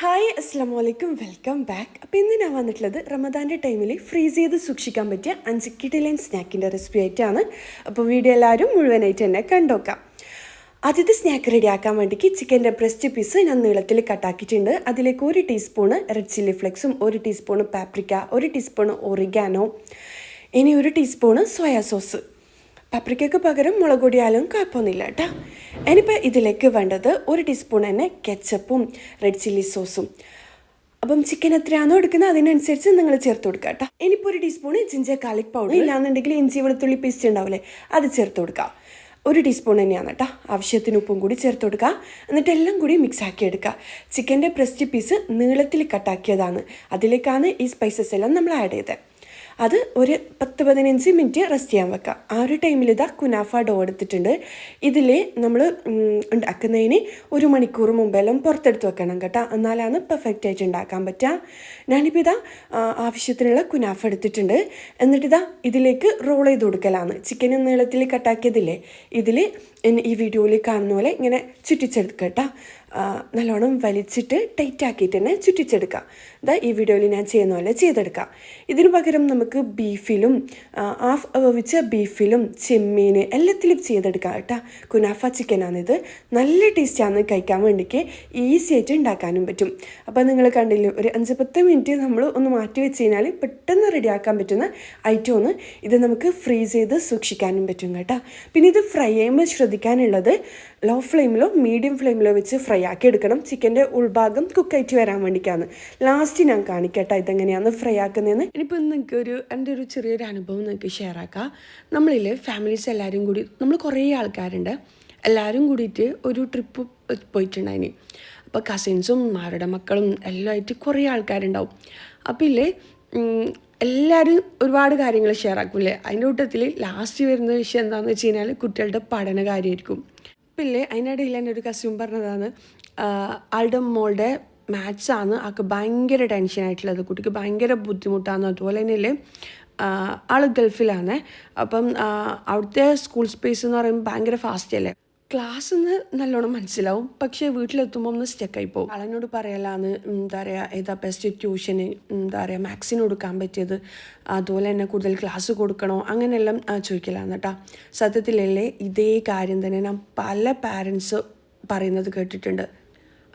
Hi അസ്സാം വലൈക്കും welcome back. അപ്പോൾ ഇന്ന് ഞാൻ വന്നിട്ടുള്ളത് റമദാൻ്റെ ടൈമിൽ ഫ്രീസ് ചെയ്ത് സൂക്ഷിക്കാൻ പറ്റിയ 5 കിടിലൻ സ്നാക്കിൻ്റെ റെസിപ്പി ആയിട്ടാണ്. അപ്പോൾ വീഡിയോ എല്ലാവരും മുഴുവനായിട്ട് തന്നെ കണ്ടോക്കാം. ആദ്യത്തെ സ്നാക്ക് റെഡിയാക്കാൻ വേണ്ടിക്ക് ചിക്കൻ്റെ ബ്രസ്റ്റ് പീസ് ഞാൻ നീളത്തിൽ കട്ടാക്കിയിട്ടുണ്ട്. അതിലേക്ക് 1 ടീസ്പൂണ് റെഡ് ചില്ലി ഫ്ലെക്സും 1 ടീസ്പൂണ് പാപ്രിക്ക, 1 ടീസ്പൂണ് ഒറിഗാനോ, ഇനി 1 ടീസ്പൂണ് സോയാ സോസ്. പപ്രിക്കയ്ക്ക് പകരം മുളക് പൊടിയാലും കുഴപ്പമൊന്നുമില്ല കേട്ടോ. ഇനിയിപ്പോൾ ഇതിലേക്ക് വേണ്ടത് 1 ടീസ്പൂൺ തന്നെ കെച്ചപ്പും റെഡ് ചില്ലി സോസും. അപ്പം ചിക്കൻ എത്രയാണോ എടുക്കുന്നത് അതിനനുസരിച്ച് നിങ്ങൾ ചേർത്ത് കൊടുക്കുക കേട്ടോ. ഇനിയിപ്പോൾ 1 ടീസ്പൂൺ ജിഞ്ചർ ഗാർലിക് പൗഡർ, ഇല്ലാന്നുണ്ടെങ്കിൽ ഇഞ്ചി വെളുത്തുള്ളി പേസ്റ്റ് ഉണ്ടാവില്ലേ, അത് ചേർത്ത് കൊടുക്കുക. 1 ടീസ്പൂൺ തന്നെയാണ് കേട്ടോ. ആവശ്യത്തിന് ഉപ്പും കൂടി ചേർത്ത് കൊടുക്കുക. എന്നിട്ട് എല്ലാം കൂടി മിക്സ് ആക്കി എടുക്കുക. ചിക്കൻ്റെ ബ്രസ്റ്റ് പീസ് നീളത്തിൽ കട്ടാക്കിയതാണ്. അതിലേക്കാണ് ഈ സ്പൈസസ് എല്ലാം നമ്മൾ ആഡ് ചെയ്തത്. അത് ഒരു 10-15 മിനിറ്റ് റെസ്റ്റ് ചെയ്യാൻ വെക്കാം. ആ ഒരു ടൈമിൽ ഇതാ കുനാഫ ഡോ എടുത്തിട്ടുണ്ട്. ഇതിൽ നമ്മൾ ഉണ്ടാക്കുന്നതിന് 1 മണിക്കൂർ മുമ്പെല്ലാം പുറത്തെടുത്ത് വെക്കണം കേട്ടോ. എന്നാലാണ് പെർഫെക്റ്റ് ആയിട്ട് ഉണ്ടാക്കാൻ പറ്റുക. ഞാനിപ്പോൾ ഇതാ ആവശ്യത്തിനുള്ള കുനാഫ എടുത്തിട്ടുണ്ട്. എന്നിട്ടിതാ ഇതിലേക്ക് റോൾ ചെയ്ത് കൊടുക്കലാണ്. ചിക്കൻ നീളത്തിൽ കട്ടാക്കിയതില്ലേ, ഇതിൽ ഈ വീഡിയോയിൽ കാണുന്ന പോലെ ഇങ്ങനെ ചുറ്റിച്ചെടുക്കുക കേട്ടോ. നല്ലോണം വലിച്ചിട്ട് ടൈറ്റ് ആക്കിയിട്ട് തന്നെ ചുറ്റിച്ചെടുക്കുക. ഇതാ ഈ വീഡിയോയിൽ ഞാൻ ചെയ്യുന്ന പോലെ ചെയ്തെടുക്കുക. ഇതിന് പകരം നമുക്ക് ബീഫിലും ഹാഫ് വേവിച്ച ബീഫിലും ചെമ്മീൻ എല്ലാത്തിലും ചെയ്തെടുക്കാം കേട്ടോ. കുനാഫ ചിക്കനാണിത്. നല്ല ടേസ്റ്റാണ് കഴിക്കാൻ വേണ്ടിക്ക്. ഈസി ആയിട്ട് ഉണ്ടാക്കാനും പറ്റും. അപ്പോൾ നിങ്ങൾ കണ്ടില്ലേ, ഒരു 5-10 മിനിറ്റ് നമ്മൾ ഒന്ന് മാറ്റി വെച്ച് കഴിഞ്ഞാൽ പെട്ടെന്ന് റെഡിയാക്കാൻ പറ്റുന്ന ഐറ്റമാണ് ഇത്. നമുക്ക് ഫ്രീസ് ചെയ്ത് സൂക്ഷിക്കാനും പറ്റും കേട്ടോ. പിന്നെ ഇത് ഫ്രൈ ചെയ്യുമ്പോൾ ശ്രദ്ധിക്കാനുള്ളത് ലോ ഫ്ലെയിമിലോ മീഡിയം ഫ്ലെയിമിലോ വെച്ച് ഫ്രൈ ആക്കി എടുക്കണം. ചിക്കൻ്റെ ഉൾഭാഗം കുക്കായിട്ട് വരാൻ വേണ്ടിയിട്ടാണ്. ലാസ്റ്റ് ഞാൻ കാണിക്കട്ടെ ഇതെങ്ങനെയാണ് ഫ്രൈ ആക്കുന്നതെന്ന്. ഇനിയിപ്പോൾ നിങ്ങൾക്ക് എൻ്റെ ഒരു ചെറിയൊരു അനുഭവം നിങ്ങൾക്ക് ഷെയർ ആക്കാം. നമ്മളിൽ ഫാമിലീസ് എല്ലാവരും കൂടി, നമ്മൾ കുറേ ആൾക്കാരുണ്ട്, എല്ലാവരും കൂടിയിട്ട് ഒരു ട്രിപ്പ് പോയിട്ടുണ്ടായിന്. അപ്പോൾ കസിൻസും അവരുടെ മക്കളും എല്ലാം ആയിട്ട് കുറേ ആൾക്കാരുണ്ടാവും. അപ്പോൾ ഇല്ലേ എല്ലാവരും ഒരുപാട് കാര്യങ്ങൾ ഷെയർ ആക്കൂല്ലേ. അതിൻ്റെ കൂട്ടത്തിൽ ലാസ്റ്റ് വരുന്ന വിഷയം എന്താണെന്ന് വെച്ച് കഴിഞ്ഞാൽ കുട്ടികളുടെ പഠന കാര്യമായിരിക്കും. അപ്പം ഇല്ലേ അതിനിടയിൽ എൻ്റെ ഒരു കസിൻ പറഞ്ഞതാണ്, ആളുടെ മോളുടെ മാത്സാണ് ആൾക്ക് ഭയങ്കര ടെൻഷനായിട്ടുള്ളത്, കുട്ടിക്ക് ഭയങ്കര ബുദ്ധിമുട്ടാണ്. അതുപോലെ തന്നെ ആൾ ഗൾഫിലാണ്. അപ്പം അവിടുത്തെ സ്കൂൾ സ്പേസ് എന്ന് പറയുമ്പോൾ ഭയങ്കര ഫാസ്റ്റ് അല്ലേ. ക്ലാസ്സിൽ നിന്ന് നല്ലോണം മനസ്സിലാവും, പക്ഷേ വീട്ടിലെത്തുമ്പോൾ ഒന്ന് സ്റ്റക്കായി പോകും. ആളെന്നോട് പറയലാന്ന് എന്താ പറയുക, ഏതാ ബെസ്റ്റ് ട്യൂഷന് എന്താ പറയുക മാത്സിന് കൊടുക്കാൻ പറ്റിയത്, അതുപോലെ തന്നെ കൂടുതൽ ക്ലാസ് കൊടുക്കണോ, അങ്ങനെയെല്ലാം ചോദിക്കലാണ് കേട്ടോ. സത്യത്തിലല്ലേ ഇതേ കാര്യം തന്നെ ഞാൻ പല പാരൻസ് പറയുന്നത് കേട്ടിട്ടുണ്ട്.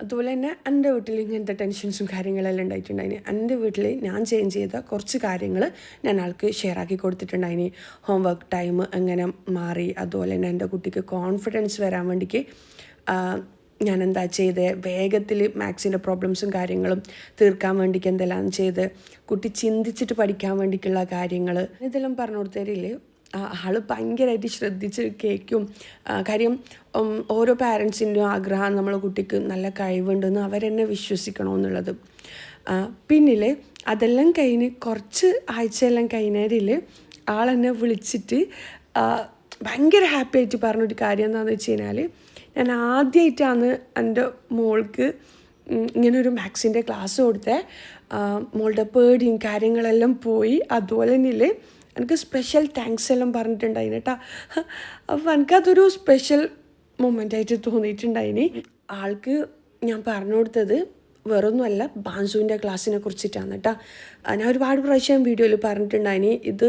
അതുപോലെ തന്നെ എൻ്റെ വീട്ടിൽ ഇങ്ങനത്തെ ടെൻഷൻസും കാര്യങ്ങളെല്ലാം ഉണ്ടായിട്ടുണ്ടായിന്. എൻ്റെ വീട്ടിൽ ഞാൻ ചേഞ്ച് ചെയ്ത കുറച്ച് കാര്യങ്ങൾ ഞാൻ ആൾക്ക് ഷെയർ ആക്കി കൊടുത്തിട്ടുണ്ടായിന്. ഹോംവർക്ക് ടൈം എങ്ങനെ മാറി, അതുപോലെ തന്നെ എൻ്റെ കുട്ടിക്ക് കോൺഫിഡൻസ് വരാൻ വേണ്ടിക്ക് ഞാൻ എന്താ ചെയ്തത്, വേഗത്തിൽ മാത്സിൻ്റെ പ്രോബ്ലംസും കാര്യങ്ങളും തീർക്കാൻ വേണ്ടിക്ക് എന്തെല്ലാം ചെയ്ത്, കുട്ടി ചിന്തിച്ചിട്ട് പഠിക്കാൻ വേണ്ടിയിട്ടുള്ള കാര്യങ്ങൾ ഇതെല്ലാം പറഞ്ഞു കൊടുത്തതിൽ ആൾ ഭയങ്കരമായിട്ട് ശ്രദ്ധിച്ച് കേൾക്കും. കാര്യം ഓരോ പാരൻസിൻ്റെയും ആഗ്രഹം നമ്മളെ കുട്ടിക്ക് നല്ല കഴിവുണ്ടെന്ന് അവരെന്നെ വിശ്വസിക്കണമെന്നുള്ളത്. പിന്നിൽ അതെല്ലാം കഴിഞ്ഞ് കുറച്ച് ആഴ്ചയെല്ലാം കഴിഞ്ഞതിൽ ആളെന്നെ വിളിച്ചിട്ട് ഭയങ്കര ഹാപ്പി ആയിട്ട് പറഞ്ഞൊരു കാര്യം എന്താണെന്ന് വെച്ച് കഴിഞ്ഞാൽ, ഞാൻ ആദ്യമായിട്ടാണ് എൻ്റെ മോൾക്ക് ഇങ്ങനൊരു മാത്സിൻ്റെ ക്ലാസ് കൊടുത്തത്. മോളുടെ പേടിയും കാര്യങ്ങളെല്ലാം പോയി. അതുപോലെ തന്നെ എനിക്ക് സ്പെഷ്യൽ താങ്ക്സ് എല്ലാം പറഞ്ഞിട്ടുണ്ടായിന് കേട്ടോ. അപ്പോൾ എനിക്കതൊരു സ്പെഷ്യൽ മൊമെൻ്റായിട്ട് തോന്നിയിട്ടുണ്ടായിന്. ആൾക്ക് ഞാൻ പറഞ്ഞു കൊടുത്തത് വേറൊന്നുമല്ല, ബാൻസുവിൻ്റെ ക്ലാസ്സിനെ കുറിച്ചിട്ടാണ് കേട്ടോ. ഞാൻ ഒരുപാട് പ്രാവശ്യം വീഡിയോയിൽ പറഞ്ഞിട്ടുണ്ടായിന്. ഇത്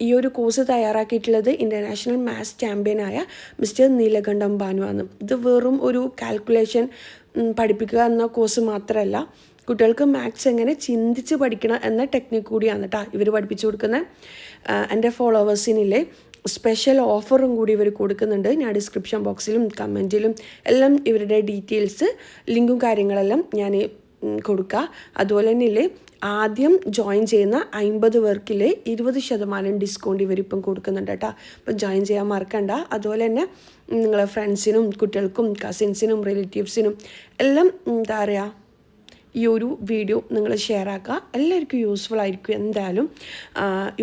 ഈ ഒരു കോഴ്സ് തയ്യാറാക്കിയിട്ടുള്ളത് ഇൻ്റർനാഷണൽ മാത്സ് ചാമ്പ്യനായ മിസ്റ്റർ നീലകണ്ഠം ഭാനുവാണ്. ഇത് വെറും ഒരു കാൽക്കുലേഷൻ പഠിപ്പിക്കുക എന്ന കോഴ്സ് മാത്രമല്ല, കുട്ടികൾക്ക് മാത്സ് എങ്ങനെ ചിന്തിച്ച് പഠിക്കണം എന്ന ടെക്നിക്ക് കൂടിയാണ് കേട്ടോ ഇവർ പഠിപ്പിച്ചു കൊടുക്കുന്നത്. എൻ്റെ ഫോളോവേഴ്സിനില്ലേ സ്പെഷ്യൽ ഓഫറും കൂടി ഇവർ കൊടുക്കുന്നുണ്ട്. ഞാൻ ഡിസ്ക്രിപ്ഷൻ ബോക്സിലും കമൻറ്റിലും എല്ലാം ഇവരുടെ ഡീറ്റെയിൽസ് ലിങ്കും കാര്യങ്ങളെല്ലാം ഞാൻ കൊടുക്കുക. അതുപോലെ തന്നെ ആദ്യം ജോയിൻ ചെയ്യുന്ന 50 പേർക്കിലെ 20% ഡിസ്കൗണ്ട് ഇവരിപ്പം കൊടുക്കുന്നുണ്ട് കേട്ടോ. അപ്പം ജോയിൻ ചെയ്യാൻ മറക്കണ്ട. അതുപോലെ തന്നെ നിങ്ങളെ ഫ്രണ്ട്സിനും കുട്ടികൾക്കും കസിൻസിനും റിലേറ്റീവ്സിനും എല്ലാം എന്താ പറയുക ഈ ഒരു വീഡിയോ നിങ്ങൾ ഷെയർ ആക്കുക. എല്ലാവർക്കും യൂസ്ഫുൾ ആയിരിക്കും എന്തായാലും.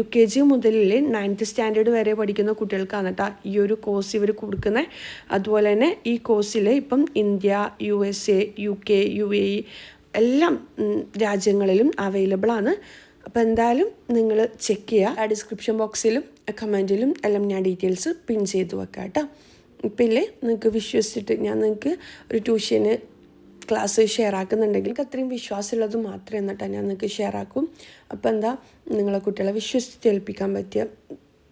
UKG മുതൽ 9th സ്റ്റാൻഡേർഡ് വരെ പഠിക്കുന്ന കുട്ടികൾക്കാണ് കേട്ടോ ഈ ഒരു കോഴ്സ് ഇവർ കൊടുക്കുന്നത്. അതുപോലെ തന്നെ ഈ കോഴ്സിൽ ഇപ്പം ഇന്ത്യ, USA, UK, UAE എല്ലാം രാജ്യങ്ങളിലും അവൈലബിൾ ആണ്. അപ്പോൾ എന്തായാലും നിങ്ങൾ ചെക്ക് ചെയ്യുക. ഡിസ്ക്രിപ്ഷൻ ബോക്സിലും കമൻറ്റിലും എല്ലാം ഞാൻ ഡീറ്റെയിൽസ് പിൻ ചെയ്ത് വെക്കാം കേട്ടോ. ഇപ്പം ഇല്ലേ നിങ്ങൾക്ക് വിശ്വസിച്ചിട്ട് ഞാൻ നിങ്ങൾക്ക് ഒരു ട്യൂഷന് ക്ലാസ് ഷെയർ ആക്കുന്നുണ്ടെങ്കിൽ അത്രയും വിശ്വാസമുള്ളത് മാത്രമേ എന്നിട്ട് ഞാൻ നിങ്ങൾക്ക് ഷെയർ ആക്കും. അപ്പോൾ എന്താ നിങ്ങളെ കുട്ടികളെ വിശ്വസിച്ച് ഏൽപ്പിക്കാൻ പറ്റിയ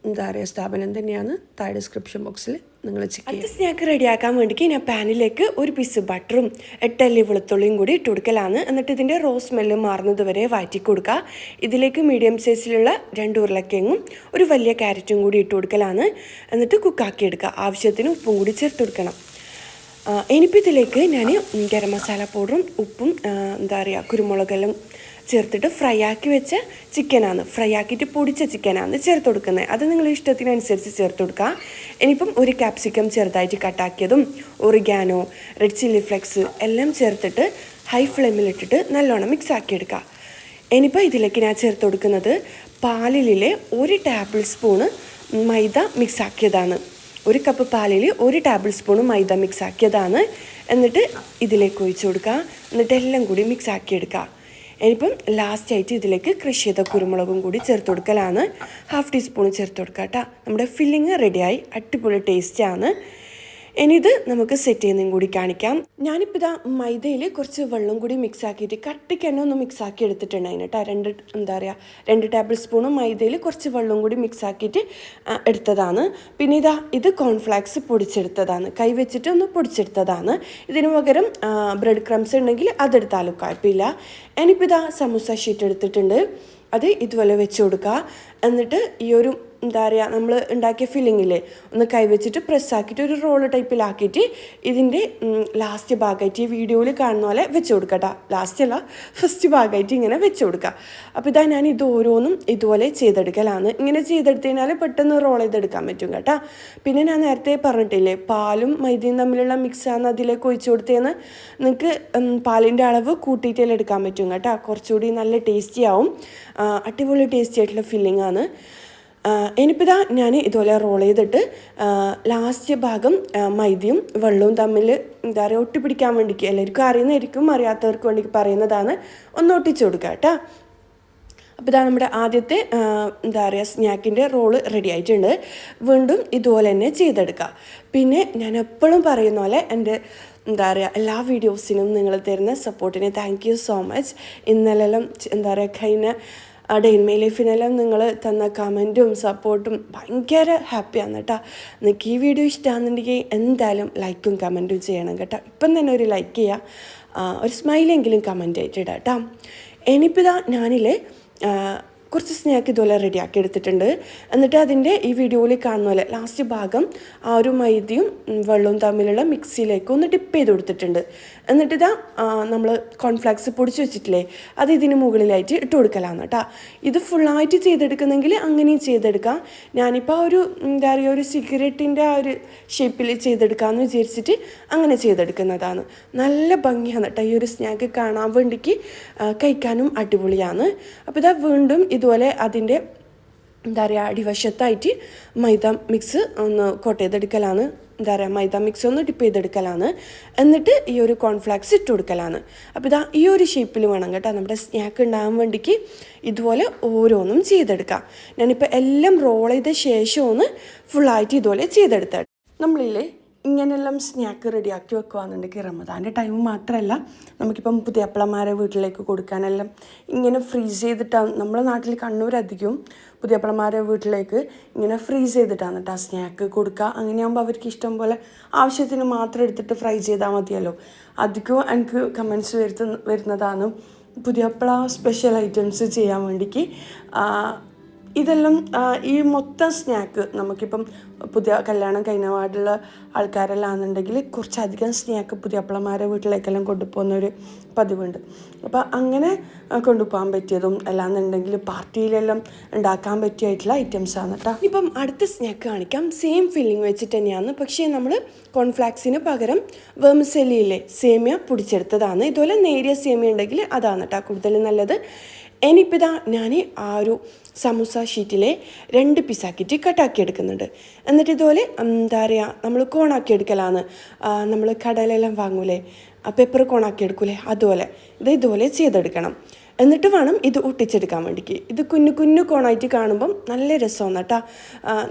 എന്താ പറയുക സ്ഥാപനം തന്നെയാണ്. താഴെ ഡിസ്ക്രിപ്ഷൻ ബോക്സിൽ നിങ്ങൾ ചെക്ക് ചെയ്യുക. അടുത്ത സ്നാക്ക് റെഡിയാക്കാൻ വേണ്ടിക്ക് ഞാൻ പാനിലേക്ക് ഒരു പീസ് ബട്ടറും 8 അല്ലി വെളുത്തുള്ളിയും കൂടി ഇട്ട് കൊടുക്കലാണ്. എന്നിട്ട് ഇതിൻ്റെ റോസ് സ്മെല്ല് മാറുന്നത് വരെ വാറ്റി കൊടുക്കുക. ഇതിലേക്ക് മീഡിയം സൈസിലുള്ള 2 ഉരുളക്കിഴങ്ങും ഒരു വലിയ ക്യാരറ്റും കൂടി ഇട്ട് കൊടുക്കലാണ്. എന്നിട്ട് കുക്കാക്കി എടുക്കുക. ആവശ്യത്തിന് ഉപ്പും കൂടി ചേർത്ത് കൊടുക്കണം. ഇനിയിപ്പോൾ ഇതിലേക്ക് ഞാൻ ഗരം മസാല പൗഡറും ഉപ്പും എന്താ പറയുക കുരുമുളകെല്ലാം ചേർത്തിട്ട് ഫ്രൈ ആക്കി വെച്ച ചിക്കനാണ്, ഫ്രൈ ആക്കിയിട്ട് പൊടിച്ച ചിക്കനാണ് ചേർത്ത് കൊടുക്കുന്നത്. അത് നിങ്ങളുടെ ഇഷ്ടത്തിനനുസരിച്ച് ചേർത്ത് കൊടുക്കുക. ഇനിയിപ്പം ഒരു ക്യാപ്സിക്കം ചെറുതായിട്ട് കട്ടാക്കിയതും ഒറിഗാനോ, റെഡ് ചില്ലി ഫ്ലെക്സ് എല്ലാം ചേർത്തിട്ട് ഹൈ ഫ്ലെയിമിലിട്ടിട്ട് നല്ലോണം മിക്സ് ആക്കിയെടുക്കുക. ഇനിയിപ്പോൾ ഇതിലേക്ക് ഞാൻ ചേർത്ത് കൊടുക്കുന്നത് പാലിലെ 1 ടേബിൾ സ്പൂണ് മൈദ മിക്സ് ആക്കിയതാണ്. 1 കപ്പ് പാലിൽ 1 ടേബിൾ സ്പൂണ് മൈദ മിക്സ് ആക്കിയതാണ്. എന്നിട്ട് ഇതിലേക്ക് ഒഴിച്ചു കൊടുക്കുക. എന്നിട്ട് എല്ലാം കൂടി മിക്സ് ആക്കിയെടുക്കുക. ഇനിയിപ്പം ലാസ്റ്റായിട്ട് ഇതിലേക്ക് ക്രഷ് ചെയ്ത കുരുമുളകും കൂടി ചേർത്ത് കൊടുക്കലാണ്. 1/2 ടീസ്പൂൺ ചേർത്ത് കൊടുക്കുക കേട്ടോ. നമ്മുടെ ഫില്ലിങ് റെഡിയായി. അടിപൊളി ടേസ്റ്റാണ്. ഇനി ഇത് നമുക്ക് സെറ്റ് ചെയ്യുന്നതും കൂടി കാണിക്കാം. ഞാനിപ്പോൾ ഇതാ മൈദയിൽ കുറച്ച് വെള്ളം കൂടി മിക്സ് ആക്കിയിട്ട് കട്ടിക്ക് തന്നെ ഒന്ന് മിക്സ് ആക്കി എടുത്തിട്ടുണ്ടായിരുന്നു കേട്ടോ. 2 ടേബിൾ സ്പൂണും മൈദയിൽ കുറച്ച് വെള്ളം കൂടി മിക്സ് ആക്കിയിട്ട് എടുത്തതാണ്. പിന്നെ ഇത് കോൺഫ്ലാക്സ് പൊടിച്ചെടുത്തതാണ്, കൈ വെച്ചിട്ട് ഒന്ന് പൊടിച്ചെടുത്തതാണ്. ഇതിന് പകരം ബ്രെഡ് ക്രംസ് ഉണ്ടെങ്കിൽ അതെടുത്താലും കുഴപ്പമില്ല. ഇനിയിപ്പോൾ സമൂസ ഷീറ്റ് എടുത്തിട്ടുണ്ട്. അത് ഇതുപോലെ വെച്ച് കൊടുക്കുക. എന്നിട്ട് ഈ ഒരു എന്താ പറയുക നമ്മൾ ഉണ്ടാക്കിയ ഫില്ലിങ്ങില്ലേ ഒന്ന് കൈവച്ചിട്ട് പ്രസ്സാക്കിയിട്ട് ഒരു റോള് ടൈപ്പിലാക്കിയിട്ട് ഇതിൻ്റെ ലാസ്റ്റ് ഭാഗമായിട്ട് ഈ വീഡിയോയിൽ കാണുന്ന പോലെ വെച്ച് കൊടുക്കട്ടോ. ലാസ്റ്റ് അല്ല, ഫസ്റ്റ് ഭാഗമായിട്ട് ഇങ്ങനെ വെച്ച് കൊടുക്കുക. അപ്പോൾ ഞാൻ ഇത് ഓരോന്നും ഇതുപോലെ ചെയ്തെടുക്കലാണ്. ഇങ്ങനെ ചെയ്തെടുത്തതിനാൽ പെട്ടെന്ന് റോൾ ചെയ്തെടുക്കാൻ പറ്റും കേട്ടോ. പിന്നെ ഞാൻ നേരത്തെ പറഞ്ഞിട്ടില്ലേ പാലും മൈദയും തമ്മിലുള്ള മിക്സാണ് അതിലേക്ക് ഒഴിച്ചു കൊടുത്തതെന്ന്. നിങ്ങൾക്ക് പാലിൻ്റെ അളവ് കൂട്ടിയിട്ടെല്ലാം എടുക്കാൻ പറ്റും കേട്ടോ. കുറച്ചുകൂടി നല്ല ടേസ്റ്റി ആവും. അടിപൊളി ടേസ്റ്റി ആയിട്ടുള്ള ഫില്ലിംഗ് ആണ്. ഇനിയിപ്പോൾ ഞാൻ ഇതുപോലെ റോൾ ചെയ്തിട്ട് ലാസ്റ്റ് ഭാഗം മൈദയും വെള്ളവും തമ്മിൽ എന്താ പറയുക ഒട്ടിപ്പിടിക്കാൻ വേണ്ടിക്ക് എല്ലാവർക്കും അറിയുന്നതായിരിക്കും, അറിയാത്തവർക്ക് വേണ്ടി പറയുന്നതാണ്, ഒന്ന് ഒട്ടിച്ചു കൊടുക്കുക കേട്ടോ. അപ്പോൾ നമ്മുടെ ആദ്യത്തെ എന്താ പറയുക സ്നാക്കിൻ്റെ റോള് റെഡി ആയിട്ടുണ്ട്. വീണ്ടും ഇതുപോലെ തന്നെ ചെയ്തെടുക്കുക. പിന്നെ ഞാൻ എപ്പോഴും പറയുന്ന പോലെ എൻ്റെ എന്താ പറയുക എല്ലാ വീഡിയോസിനും നിങ്ങൾ തരുന്ന സപ്പോർട്ടിന് താങ്ക് യു സോ മച്ച്. ഇന്നലെല്ലാം എന്താ പറയുക കഴിഞ്ഞ ഡേ ഇൻ മൈ ലൈഫിനെല്ലാം നിങ്ങൾ തന്ന കമൻറ്റും സപ്പോർട്ടും ഭയങ്കര ഹാപ്പിയാണ് കേട്ടോ. നിങ്ങൾക്ക് ഈ വീഡിയോ ഇഷ്ടമാണെന്നുണ്ടെങ്കിൽ എന്തായാലും ലൈക്കും കമൻറ്റും ചെയ്യണം കേട്ടോ. ഇപ്പം തന്നെ ഒരു ലൈക്ക് ചെയ്യുക, ഒരു സ്മൈലെങ്കിലും കമൻറ്റ് ആയിട്ട് ഇടാം കേട്ടോ. ഇനിയിപ്പോൾ ഞാനില്ലേ കുറച്ച് സ്നാക്ക് ഇതുപോലെ റെഡിയാക്കി എടുത്തിട്ടുണ്ട്. എന്നിട്ട് അതിൻ്റെ ഈ വീഡിയോയിൽ കാണുന്ന പോലെ ലാസ്റ്റ് ഭാഗം ആ ഒരു മൈദയും വെള്ളവും തമ്മിലുള്ള മിക്സിയിലേക്ക് ഒന്ന് ഡിപ്പ് ചെയ്ത് കൊടുത്തിട്ടുണ്ട്. എന്നിട്ട് നമ്മൾ കോൺഫ്ലാക്സ് പൊടിച്ച് വെച്ചിട്ടില്ലേ അത് ഇതിന് മുകളിലായിട്ട് ഇട്ട് കൊടുക്കലാണ് കേട്ടോ. ഇത് ഫുള്ളായിട്ട് ചെയ്തെടുക്കുന്നെങ്കിൽ അങ്ങനെയും ചെയ്തെടുക്കാം. ഞാനിപ്പോൾ ആ ഒരു എന്താ പറയുക ഒരു സിഗരറ്റിൻ്റെ ആ ഒരു ഷേപ്പിൽ ചെയ്തെടുക്കാമെന്ന് വിചാരിച്ചിട്ട് അങ്ങനെ ചെയ്തെടുക്കുന്നതാണ്. നല്ല ഭംഗിയാണ് കേട്ടോ ഈ ഒരു സ്നാക്ക് കാണാൻ വേണ്ടിക്ക്, കഴിക്കാനും അടിപൊളിയാണ്. അപ്പോൾ വീണ്ടും ഇതുപോലെ അതിൻ്റെ എന്താ പറയുക അടിവശത്തായിട്ട് മൈദ മിക്സ് ഒന്ന് കോട്ട് ചെയ്തെടുക്കലാണ്. എന്താ പറയുക മൈദ മിക്സ് ഒന്ന് ഡിപ്പ് ചെയ്തെടുക്കലാണ്. എന്നിട്ട് ഈ ഒരു കോൺഫ്ലാക്സ് ഇട്ട് കൊടുക്കലാണ്. അപ്പോൾ ഈ ഒരു ഷേപ്പിൽ വേണം കേട്ടോ നമ്മുടെ സ്നാക്ക് ഉണ്ടാകാൻ വേണ്ടിക്ക് ഇതുപോലെ ഓരോന്നും ചെയ്തെടുക്കാം. ഞാനിപ്പോൾ എല്ലാം റോൾ ചെയ്ത ശേഷമൊന്ന് ഫുള്ളായിട്ട് ഇതുപോലെ ചെയ്തെടുത്ത നമ്മളില്ലേ ഇങ്ങനെയെല്ലാം സ്നാക്ക് റെഡിയാക്കി വെക്കുകയാണെന്നുണ്ടെങ്കിൽ റമദാൻ്റെ ടൈം മാത്രമല്ല നമുക്കിപ്പം പുതിയപ്പളമാരെ വീട്ടിലേക്ക് കൊടുക്കാനെല്ലാം ഇങ്ങനെ ഫ്രീസ് ചെയ്തിട്ടാണ് നമ്മുടെ നാട്ടിൽ കണ്ണൂരധികവും പുതിയപ്പളമാരെ വീട്ടിലേക്ക് ഇങ്ങനെ ഫ്രീസ് ചെയ്തിട്ടാണ് കേട്ടോ സ്നാക്ക് കൊടുക്കുക. അങ്ങനെയാകുമ്പോൾ അവർക്ക് ഇഷ്ടം പോലെ ആവശ്യത്തിന് മാത്രം എടുത്തിട്ട് ഫ്രൈ ചെയ്താൽ മതിയല്ലോ. അധികവും എനിക്ക് കമൻസ് വരുന്നതാണ് പുതിയപ്പള സ്പെഷ്യൽ ഐറ്റംസ് ചെയ്യാൻ വേണ്ടിക്ക്. ഇതെല്ലാം ഈ മൊത്തം സ്നാക്ക് നമുക്കിപ്പം പുതിയ കല്യാണം കഴിഞ്ഞ പാടുള്ള ആൾക്കാരെല്ലാം ആണെന്നുണ്ടെങ്കിൽ കുറച്ചധികം സ്നാക്ക് പുതിയപ്പളമാരെ വീട്ടിലേക്കെല്ലാം കൊണ്ടുപോകുന്നൊരു പതിവുണ്ട്. അപ്പോൾ അങ്ങനെ കൊണ്ടുപോകാൻ പറ്റിയതും അല്ലാന്നുണ്ടെങ്കിൽ പാർട്ടിയിലെല്ലാം ഉണ്ടാക്കാൻ പറ്റിയായിട്ടുള്ള ഐറ്റംസാണ് കേട്ടോ. ഇപ്പം അടുത്ത സ്നാക്ക് കാണിക്കാം. സെയിം ഫില്ലിങ് വെച്ചിട്ട് തന്നെയാണ്, പക്ഷേ നമ്മൾ കോൺഫ്ലാക്സിന് പകരം വെർമിസെല്ലിയിലെ സേമിയ പൊടിച്ചെടുത്തതാണ്. ഇതുപോലെ നേരിയ സേമിയ ഉണ്ടെങ്കിൽ അതാണ് കേട്ടോ കൂടുതൽ നല്ലത്. ഇനിയിപ്പോൾ ഞാൻ ആ ഒരു സമൂസ ഷീറ്റിലെ 2 പീസാക്കിയിട്ട് കട്ടാക്കി എടുക്കുന്നുണ്ട്. എന്നിട്ട് ഇതുപോലെ എന്താ പറയുക നമ്മൾ കോണാക്കി എടുക്കലാണ്. നമ്മൾ കടയിലെല്ലാം വാങ്ങൂലേ പെപ്പർ കോണാക്കി എടുക്കൂലേ അതുപോലെ ഇതുപോലെ ചെയ്തെടുക്കണം. എന്നിട്ട് വേണം ഇത് ഒട്ടിച്ചെടുക്കാൻ വേണ്ടിക്ക്. ഇത് കുഞ്ഞു കുഞ്ഞു കോണായിട്ട് കാണുമ്പം നല്ല രസമാണ് കേട്ടോ.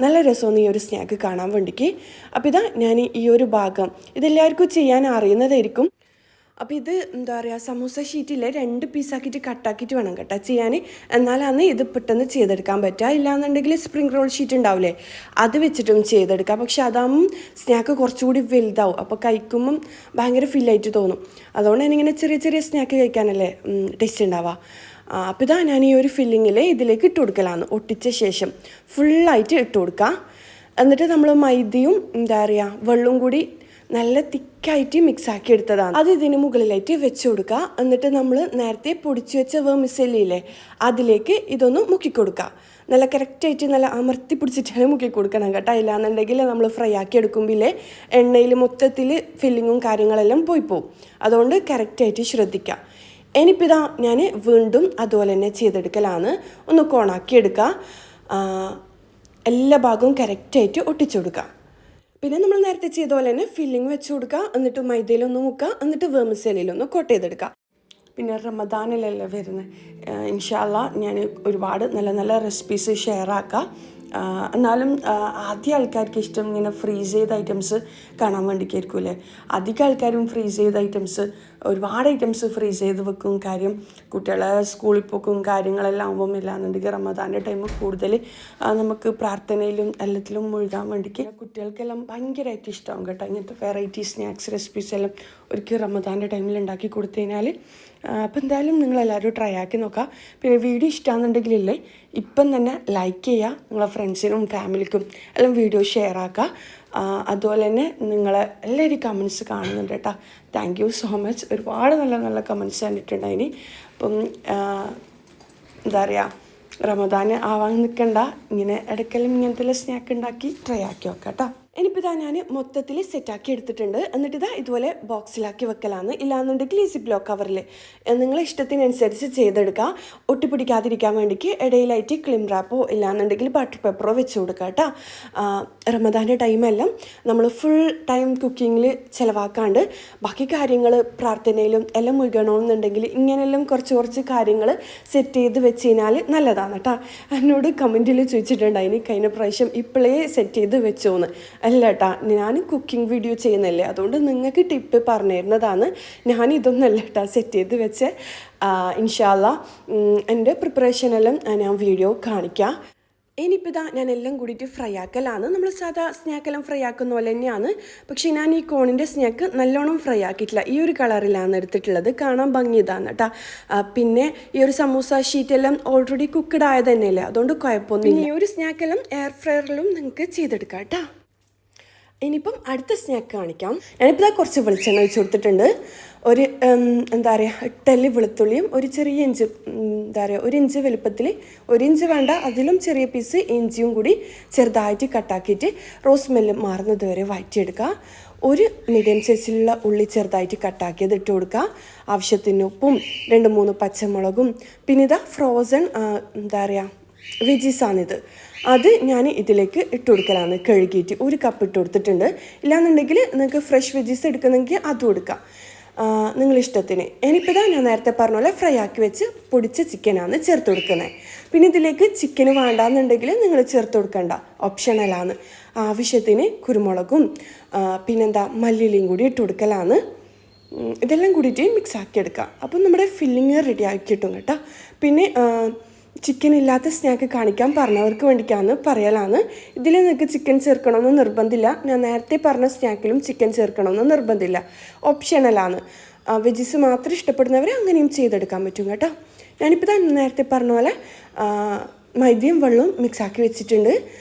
നല്ല രസമാണ് ഈ ഒരു സ്നാക്ക് കാണാൻ വേണ്ടിക്ക്. അപ്പോൾ ഞാൻ ഈ ഒരു ഭാഗം ഇതെല്ലാവർക്കും ചെയ്യാൻ അറിയുന്നതായിരിക്കും. അപ്പോൾ ഇത് എന്താ പറയുക, സമൂസ ഷീറ്റിലെ 2 പീസാക്കിയിട്ട് കട്ടാക്കിയിട്ട് വേണം കേട്ടോ ചെയ്യാൻ. എന്നാലാണ് ഇത് പെട്ടെന്ന് ചെയ്തെടുക്കാൻ പറ്റുക. ഇല്ലാന്നുണ്ടെങ്കിൽ സ്പ്രിംഗ് റോൾ ഷീറ്റ് ഉണ്ടാവില്ലേ, അത് വെച്ചിട്ടും ചെയ്തെടുക്കാം. പക്ഷെ അതാകുമ്പം സ്നാക്ക് കുറച്ചുകൂടി വലുതാവും, അപ്പോൾ കഴിക്കുമ്പം ഭയങ്കര ഫില്ലായിട്ട് തോന്നും. അതുകൊണ്ട് തന്നെ ഇങ്ങനെ ചെറിയ ചെറിയ സ്നാക്ക് കഴിക്കാനല്ലേ ടേസ്റ്റ് ഉണ്ടാവുക. അപ്പോൾ ഇതാ ഞാൻ ഈ ഒരു ഫില്ലിങ്ങിൽ ഇതിലേക്ക് ഇട്ട് കൊടുക്കലാണ്. ഒട്ടിച്ച ശേഷം ഫുള്ളായിട്ട് ഇട്ട് കൊടുക്കുക. എന്നിട്ട് നമ്മൾ മൈദയും എന്താ പറയുക വെള്ളവും കൂടി നല്ല തിക്കായിട്ട് മിക്സാക്കി എടുത്തതാണ്. അത് ഇതിന് മുകളിലായിട്ട് വെച്ച് കൊടുക്കുക. എന്നിട്ട് നമ്മൾ നേരത്തെ പൊടിച്ച് വെച്ച വെർമിസെല്ലിയില്ലേ, അതിലേക്ക് ഇതൊന്ന് മുക്കി കൊടുക്കുക. നല്ല കറക്റ്റായിട്ട് നല്ല അമർത്തി പിടിച്ചിട്ടാണ് മുക്കി കൊടുക്കണം കേട്ടോ. ഇല്ലാന്നുണ്ടെങ്കിൽ നമ്മൾ ഫ്രൈ ആക്കി എടുക്കുമ്പോൾ എണ്ണയിൽ മൊത്തത്തിൽ ഫില്ലിങ്ങും കാര്യങ്ങളെല്ലാം പോയി പോവും. അതുകൊണ്ട് കറക്റ്റായിട്ട് ശ്രദ്ധിക്കുക. ഇനിയിപ്പോൾ ഇതാ ഞാൻ വീണ്ടും അതുപോലെ തന്നെ ചെയ്തെടുക്കലാണ്. ഒന്ന് കോണാക്കി എടുക്കുക. എല്ലാ ഭാഗവും കറക്റ്റായിട്ട് ഒട്ടിച്ചു കൊടുക്കുക. പിന്നെ നമ്മൾ നേരത്തെ ചെയ്ത പോലെ തന്നെ ഫില്ലിങ് വെച്ച് കൊടുക്കുക. എന്നിട്ട് മൈദയിലൊന്ന് മുക്കുക. എന്നിട്ട് വെർമിസെല്ലിയിലൊന്ന് കോട്ട് ചെയ്തെടുക്കുക. പിന്നെ റമദാനിലല്ലേ വരുന്നത്, ഇൻഷാ അല്ലാഹ് ഞാൻ ഒരുപാട് നല്ല നല്ല റെസിപ്പീസ് ഷെയർ ആക്കാം. എന്നാലും ആദ്യം ആൾക്കാർക്ക് ഇഷ്ടം ഇങ്ങനെ ഫ്രീസ് ചെയ്ത ഐറ്റംസ് കാണാൻ വേണ്ടിയിട്ടായിരിക്കുമല്ലേ. അധികം ആൾക്കാരും ഫ്രീസ് ചെയ്ത ഐറ്റംസ്, ഒരുപാട് ഐറ്റംസ് ഫ്രീസ് ചെയ്ത് വെക്കും. കാര്യം കുട്ടികളെ സ്കൂളിൽ പോക്കും കാര്യങ്ങളെല്ലാം ആകുമ്പം ഇല്ലാന്നുണ്ടെങ്കിൽ റമദാൻ്റെ ടൈം കൂടുതൽ നമുക്ക് പ്രാർത്ഥനയിലും എല്ലാത്തിലും മുഴുകാൻ വേണ്ടിയിട്ട് കുട്ടികൾക്കെല്ലാം ഭയങ്കരമായിട്ട് ഇഷ്ടമാകും കേട്ടോ. ഇങ്ങനത്തെ വെറൈറ്റി സ്നാക്സ് റെസിപ്പീസ് എല്ലാം ഒരിക്കൽ റമദാൻ്റെ ടൈമിൽ ഉണ്ടാക്കി കൊടുത്തു കഴിഞ്ഞാൽ. അപ്പോൾ എന്തായാലും നിങ്ങളെല്ലാവരും ട്രൈ ആക്കി നോക്കാം. പിന്നെ വീഡിയോ ഇഷ്ടമാണെന്നുണ്ടെങ്കിലില്ലേ ഇപ്പം തന്നെ ലൈക്ക് ചെയ്യുക. നിങ്ങളെ ഫ്രണ്ട്സിനും ഫാമിലിക്കും എല്ലാം വീഡിയോ ഷെയർ ആക്കുക. അതുപോലെ തന്നെ നിങ്ങളെ എല്ലാവരും കമൻസ് കാണുന്നുണ്ട് കേട്ടോ. Thank you so much. ഒരുപാട് നല്ല നല്ല കമൻസ് കണ്ടിട്ടുണ്ടായിന്. അപ്പം എന്താ പറയുക, റമദാൻ ആവാൻ നിൽക്കണ്ട, ഇങ്ങനെ ഇടയ്ക്കെല്ലാം ഇങ്ങനത്തെ സ്നാക്ക് ഉണ്ടാക്കി ട്രൈ ആക്കി വെക്കാം കേട്ടോ. ഇനിയിപ്പോൾ ഇതാ ഞാൻ മൊത്തത്തിൽ സെറ്റാക്കി എടുത്തിട്ടുണ്ട്. എന്നിട്ട് ഇതാ ഇതുപോലെ ബോക്സിലാക്കി വെക്കലാണ്. ഇല്ലാന്നുണ്ടെങ്കിൽ ഈ സിപ്പ് ലോക്ക് കവറിൽ നിങ്ങളെ ഇഷ്ടത്തിനനുസരിച്ച് ചെയ്തെടുക്കുക. ഒട്ടിപ്പിടിക്കാതിരിക്കാൻ വേണ്ടിക്ക് ഇടയിലായിട്ട് ക്ലിം റാപ്പോ ഇല്ലാന്നുണ്ടെങ്കിൽ ബട്ടർ പേപ്പറോ വെച്ച് കൊടുക്കുക കേട്ടോ. റമദാൻ്റെ ടൈമെല്ലാം നമ്മൾ ഫുൾ ടൈം കുക്കിങ്ങിൽ ചിലവാക്കാണ്ട് ബാക്കി കാര്യങ്ങൾ പ്രാർത്ഥനയിലും എല്ലാം മുഴുകണമെന്നുണ്ടെങ്കിൽ ഇങ്ങനെയെല്ലാം കുറച്ച് കാര്യങ്ങൾ സെറ്റ് ചെയ്ത് വെച്ച് കഴിഞ്ഞാൽ നല്ലതാണ് കേട്ടോ. എന്നോട് കമൻറ്റിൽ ചോദിച്ചിട്ടുണ്ടായിന് കഴിഞ്ഞ പ്രാവശ്യം ഇപ്പോഴേ സെറ്റ് ചെയ്ത് വെച്ചോന്ന്. അല്ല കേട്ടാ, ഞാൻ കുക്കിംഗ് വീഡിയോ ചെയ്യുന്നില്ലേ, അതുകൊണ്ട് നിങ്ങൾക്ക് ടിപ്പ് പറഞ്ഞു തരുന്നതാണ്. ഞാനിതൊന്നല്ല കേട്ടോ സെറ്റ് ചെയ്ത് വെച്ച്. ഇൻഷാ അല്ലാഹ് എൻ്റെ പ്രിപ്പറേഷനെല്ലാം ഞാൻ വീഡിയോ കാണിക്കാം. ഇനിയിപ്പോൾ ഇതാ ഞാൻ എല്ലാം കൂടിയിട്ട് ഫ്രൈ ആക്കലാണ്. നമ്മൾ സാധാ സ്നാക്കെല്ലാം ഫ്രൈ ആക്കുന്ന പോലെ തന്നെയാണ്. പക്ഷേ ഞാൻ ഈ കോണിൻ്റെ സ്നാക്ക് നല്ലോണം ഫ്രൈ ആക്കിയിട്ടില്ല. ഈ ഒരു കളറിലാണ് എടുത്തിട്ടുള്ളത്. കാണാൻ ഭംഗി ഇതാണ് കേട്ടോ. പിന്നെ ഈ ഒരു സമൂസ ഷീറ്റെല്ലാം ഓൾറെഡി കുക്ക്ഡ് ആയത് തന്നെയല്ലേ, അതുകൊണ്ട് കുഴപ്പമൊന്നുമില്ല. ഈ ഒരു സ്നാക്കെല്ലാം എയർ ഫ്രയറിലും നിങ്ങൾക്ക് ചെയ്തെടുക്കാം കേട്ടോ. ഇനിയിപ്പം അടുത്ത സ്നാക്ക് കാണിക്കാം. ഞാനിപ്പോൾ കുറച്ച് വെളിച്ചെണ്ണ ഒഴിച്ച് കൊടുത്തിട്ടുണ്ട്. ഒരു എന്താ പറയുക 8 അല്ലി വെളുത്തുള്ളിയും ഒരു ചെറിയ ഇഞ്ച്, എന്താ പറയുക 1 ഇഞ്ച് വലുപ്പത്തിൽ, 1 ഇഞ്ച് വേണ്ട അതിലും ചെറിയ പീസ് ഇഞ്ചിയും കൂടി ചെറുതായിട്ട് കട്ടാക്കിയിട്ട് റോസ് മെല്ല് മാറുന്നത് വരെ വഴറ്റിയെടുക്കുക. ഒരു മീഡിയം സൈസിലുള്ള ഉള്ളി ചെറുതായിട്ട് കട്ടാക്കിയത് ഇട്ട് കൊടുക്കുക. ആവശ്യത്തിന് ഉപ്പും 2-3 പച്ചമുളകും പിന്നെ ഇതാ ഫ്രോസൺ എന്താ പറയുക വെജീസാണിത്. അത് ഞാൻ ഇതിലേക്ക് ഇട്ട് കൊടുക്കലാണ്. കഴുകിയിട്ട് 1 കപ്പ് ഇട്ട് കൊടുത്തിട്ടുണ്ട്. ഇല്ലാന്നുണ്ടെങ്കിൽ നിങ്ങൾക്ക് ഫ്രഷ് വെജീസ് എടുക്കുന്നെങ്കിൽ അതും എടുക്കാം, നിങ്ങളിഷ്ടത്തിന്. ഇനിയിപ്പോൾ ഞാൻ നേരത്തെ പറഞ്ഞ പോലെ ഫ്രൈ ആക്കി വെച്ച് പൊടിച്ച ചിക്കനാണ് ചേർത്ത് കൊടുക്കുന്നത്. പിന്നെ ഇതിലേക്ക് ചിക്കന് വേണ്ടാന്നുണ്ടെങ്കിൽ നിങ്ങൾ ചേർത്ത് കൊടുക്കണ്ട, ഓപ്ഷണലാണ്. ആവശ്യത്തിന് കുരുമുളകും പിന്നെന്താ മല്ലിയിലയും കൂടി ഇട്ട് കൊടുക്കലാണ്. ഇതെല്ലാം കൂടിയിട്ട് മിക്സ് ആക്കി എടുക്കാം. അപ്പം നമ്മുടെ ഫില്ലിങ് റെഡി ആക്കി കിട്ടും കേട്ടോ. പിന്നെ ചിക്കൻ ഇല്ലാത്ത സ്നാക്ക് കാണിക്കാൻ പറഞ്ഞവർക്ക് വേണ്ടിയിട്ടാണ് പറയലാണ്. ഇതിൽ നിങ്ങൾക്ക് ചിക്കൻ ചേർക്കണമെന്ന് നിർബന്ധമില്ല. ഞാൻ നേരത്തെ പറഞ്ഞ സ്നാക്കിലും ചിക്കൻ ചേർക്കണമെന്ന് നിർബന്ധമില്ല, ഓപ്ഷണലാണ്. വെജീസ് മാത്രം ഇഷ്ടപ്പെടുന്നവർ അങ്ങനെയും ചെയ്തെടുക്കാൻ പറ്റും കേട്ടോ. ഞാനിപ്പോൾ നേരത്തെ പറഞ്ഞ പോലെ മൈദയും വെള്ളവും മിക്സാക്കി വെച്ചിട്ടുണ്ട്